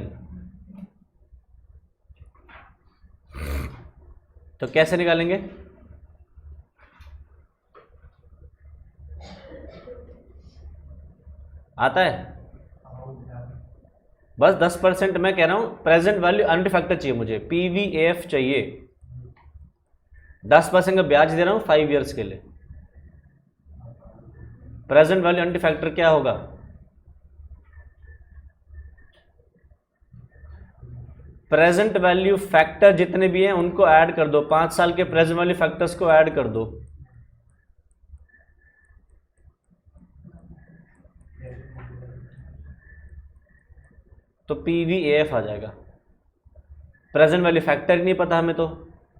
तो कैसे निकालेंगे? आता है? बस 10%, मैं कह रहा हूं प्रेजेंट वैल्यू एन्युटी फैक्टर चाहिए मुझे, PVAF चाहिए। 10% का ब्याज दे रहा हूं 5 इयर्स के लिए। प्रेजेंट वैल्यू एन्युटी फैक्टर क्या होगा? प्रेजेंट वैल्यू फैक्टर जितने भी हैं उनको ऐड कर दो, 5 साल के प्रेजेंट वैल्यू फैक्टर्स को ऐड कर दो। तो PVAF आ जाएगा। प्रेजेंट वैल्यू फैक्टर ही नहीं पता हमें, तो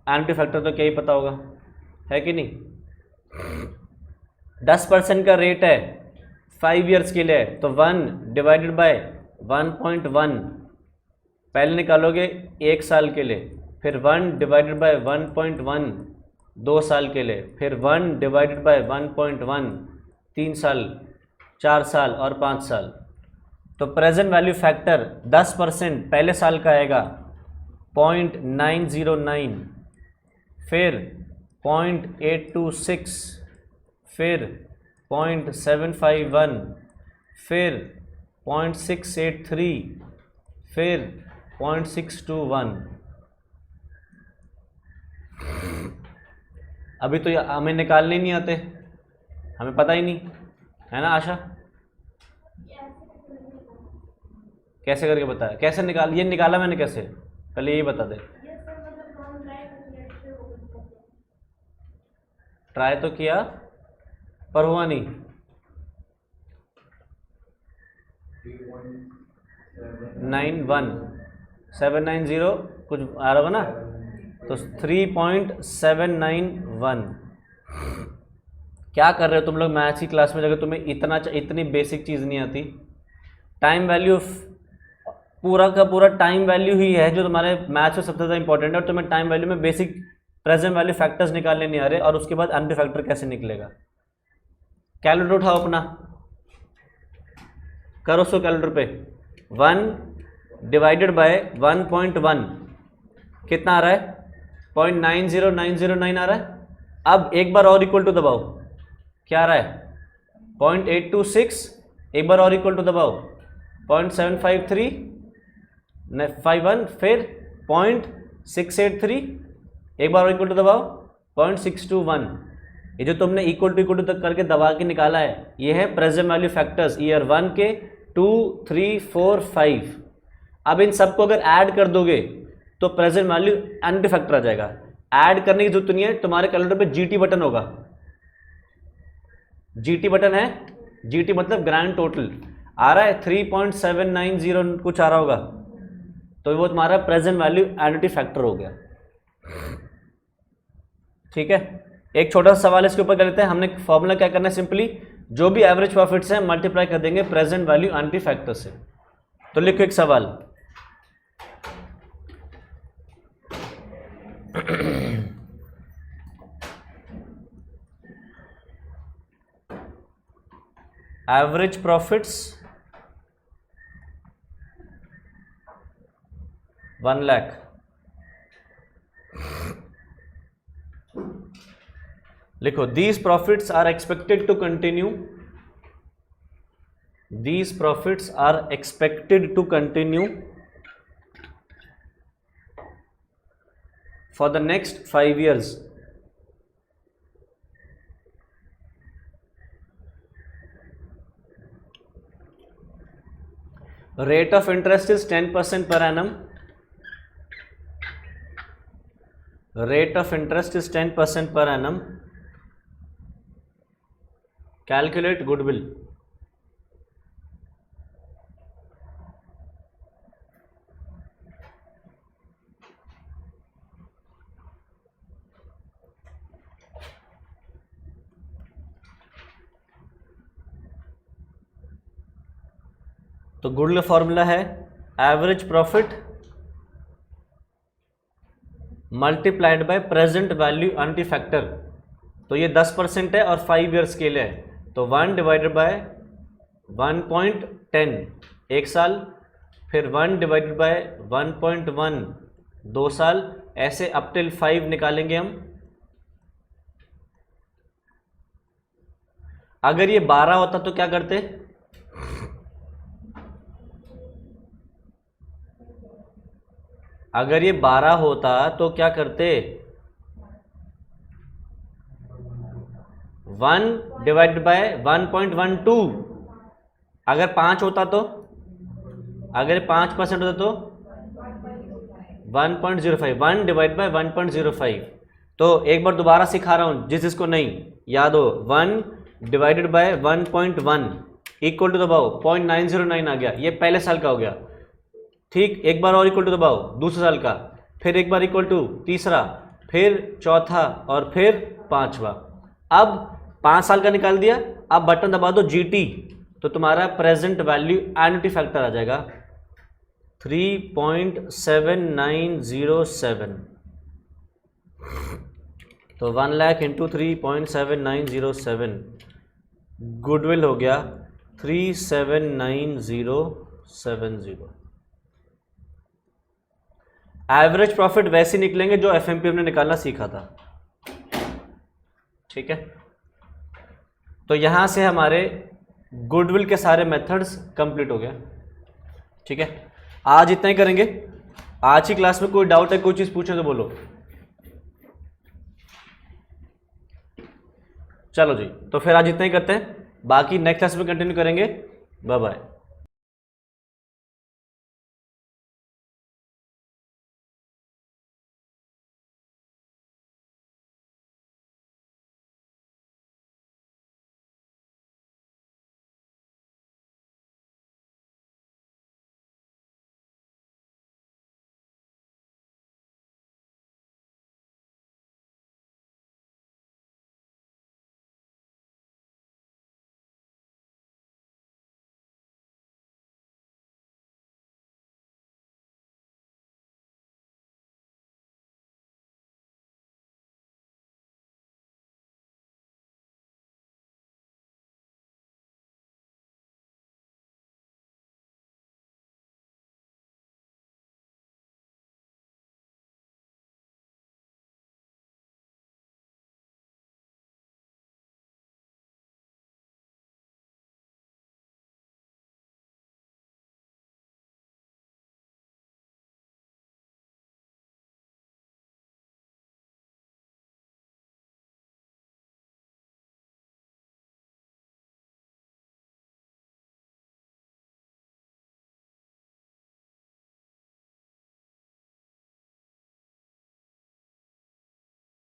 एन्युटी फैक्टर तो क्या ही पता होगा, है कि नहीं? 10% का रेट है 5 इयर्स के लिए, तो 1 डिवाइडेड बाय 1.1 पहले निकालोगे 1 साल के लिए, फिर 1 डिवाइडेड बाय 1.1 2 साल के लिए, फिर 1 डिवाइडेड बाय 1.1 3 साल, 4 साल और 5 साल। तो प्रेजेंट वैल्यू फैक्टर 10% पहले साल का आएगा 0.909, फिर 0.826, फिर 0.751, फिर 0.683, फिर 0.621। अभी तो हमें निकालने नहीं आते, हमें पता ही नहीं है ना आशा? कैसे करके बताया? कैसे निकाल, ये निकाला मैंने कैसे, पहले यही बता दे। ट्राई तो किया पर हुआ नहीं। 790 कुछ आ रहा होगा ना, तो 3.791। क्या कर रहे हो तुम लोग मैथ्स की क्लास में, अगर तुम्हें इतनी बेसिक चीज़ नहीं आती? टाइम वैल्यू पूरा का पूरा टाइम वैल्यू ही है जो तुम्हारे मैथ्स में सबसे ज़्यादा इंपॉर्टेंट है, और तुम्हें टाइम वैल्यू में बेसिक प्रेजेंट वैल्यू फैक्टर्स निकालने नहीं आ रहे, और उसके बाद एन्युटी फैक्टर कैसे निकलेगा? कैलकुलेटर उठाओ अपना, करो उसको कैलकुलेटर पे। 1 डिवाइडेड बाय 1.1 कितना आ रहा है? 0.90909 आ रहा है। अब एक बार और इक्वल टू दबाओ, क्या आ रहा है? 0.826, एक बार और इक्वल टू दबाओ 0.753 51, फिर 0.683, एक बार और इक्वल टू दबाओ 0.621। ये जो तुमने इक्वल टू तक करके दबा के निकाला है, ये है प्रेजेंट वैल्यू फैक्टर्स ईयर 1 के, 2 3 4 5। अब इन सबको अगर ऐड कर दोगे तो प्रेजेंट वैल्यू एनुटी फैक्टर आ जाएगा। ऐड करने की जरूरत नहीं है, तुम्हारे कैलकुलेटर पे जीटी बटन होगा। जीटी बटन है, जीटी मतलब ग्रैंड टोटल आ रहा है 3.790 कुछ आ रहा होगा, तो वो तुम्हारा प्रेजेंट वैल्यू एनुटी फैक्टर हो गया। ठीक है, एक छोटा सा सवाल इसके ऊपर कर लेते हैं। हमने फॉर्मूला क्या करना है, सिंपली जो भी एवरेज प्रॉफिट्स हैं मल्टीप्लाई कर देंगे प्रेजेंट वैल्यू एनुटी फैक्टर से। तो लिखो एक सवाल, एवरेज प्रॉफिट्स 1 लाख, लिखो these profits are expected to continue, these profits are expected to continue for the next 5 years. Rate of interest is 10% per annum. Rate of interest is 10% per annum. Calculate goodwill. तो goodwill formula है average profit multiplied by present value annuity factor. तो ये 10% है और 5 years के लिए है, तो 1 डिवाइडेड बाय 1.10 1 साल, फिर 1 डिवाइडेड बाय 1.1 2 साल, ऐसे अप टिल 5 निकालेंगे हम। अगर ये 12 होता तो क्या करते, अगर ये 12 होता तो क्या करते, 1 डिवाइडेड बाय 1.12। अगर 5 होता तो, अगर 5% होता तो 1.05, 1 डिवाइड बाय 1.05। तो एक बार दोबारा सिखा रहा हूं जिस जिसको नहीं याद हो, 1 डिवाइडेड बाय 1.1 इक्वल टू दबाओ 0.909 आ गया, ये पहले साल का हो गया। ठीक, एक बार और इक्वल टू दबाओ दूसरे साल का, फिर एक बार इक्वल टू तीसरा, फिर चौथा और फिर पांचवा। अब 5 साल का निकाल दिया, अब बटन दबा दो जीटी, तो तुम्हारा प्रेजेंट वैल्यू एनुटी फैक्टर आ जाएगा 3.7907। तो 1 लाख इंटू 3.7907, गुडविल हो गया 379,070। एवरेज प्रॉफिट वैसे निकलेंगे जो एफएमपी हमने निकालना सीखा था। ठीक है, तो यहां से हमारे गुडविल के सारे मेथड्स कंप्लीट हो गया। ठीक है, आज इतना ही करेंगे। आज की क्लास में कोई डाउट है, कोई चीज पूछे तो बोलो। चलो जी, तो फिर आज इतना ही करते हैं, बाकी नेक्स्ट क्लास में कंटिन्यू करेंगे। Bye bye.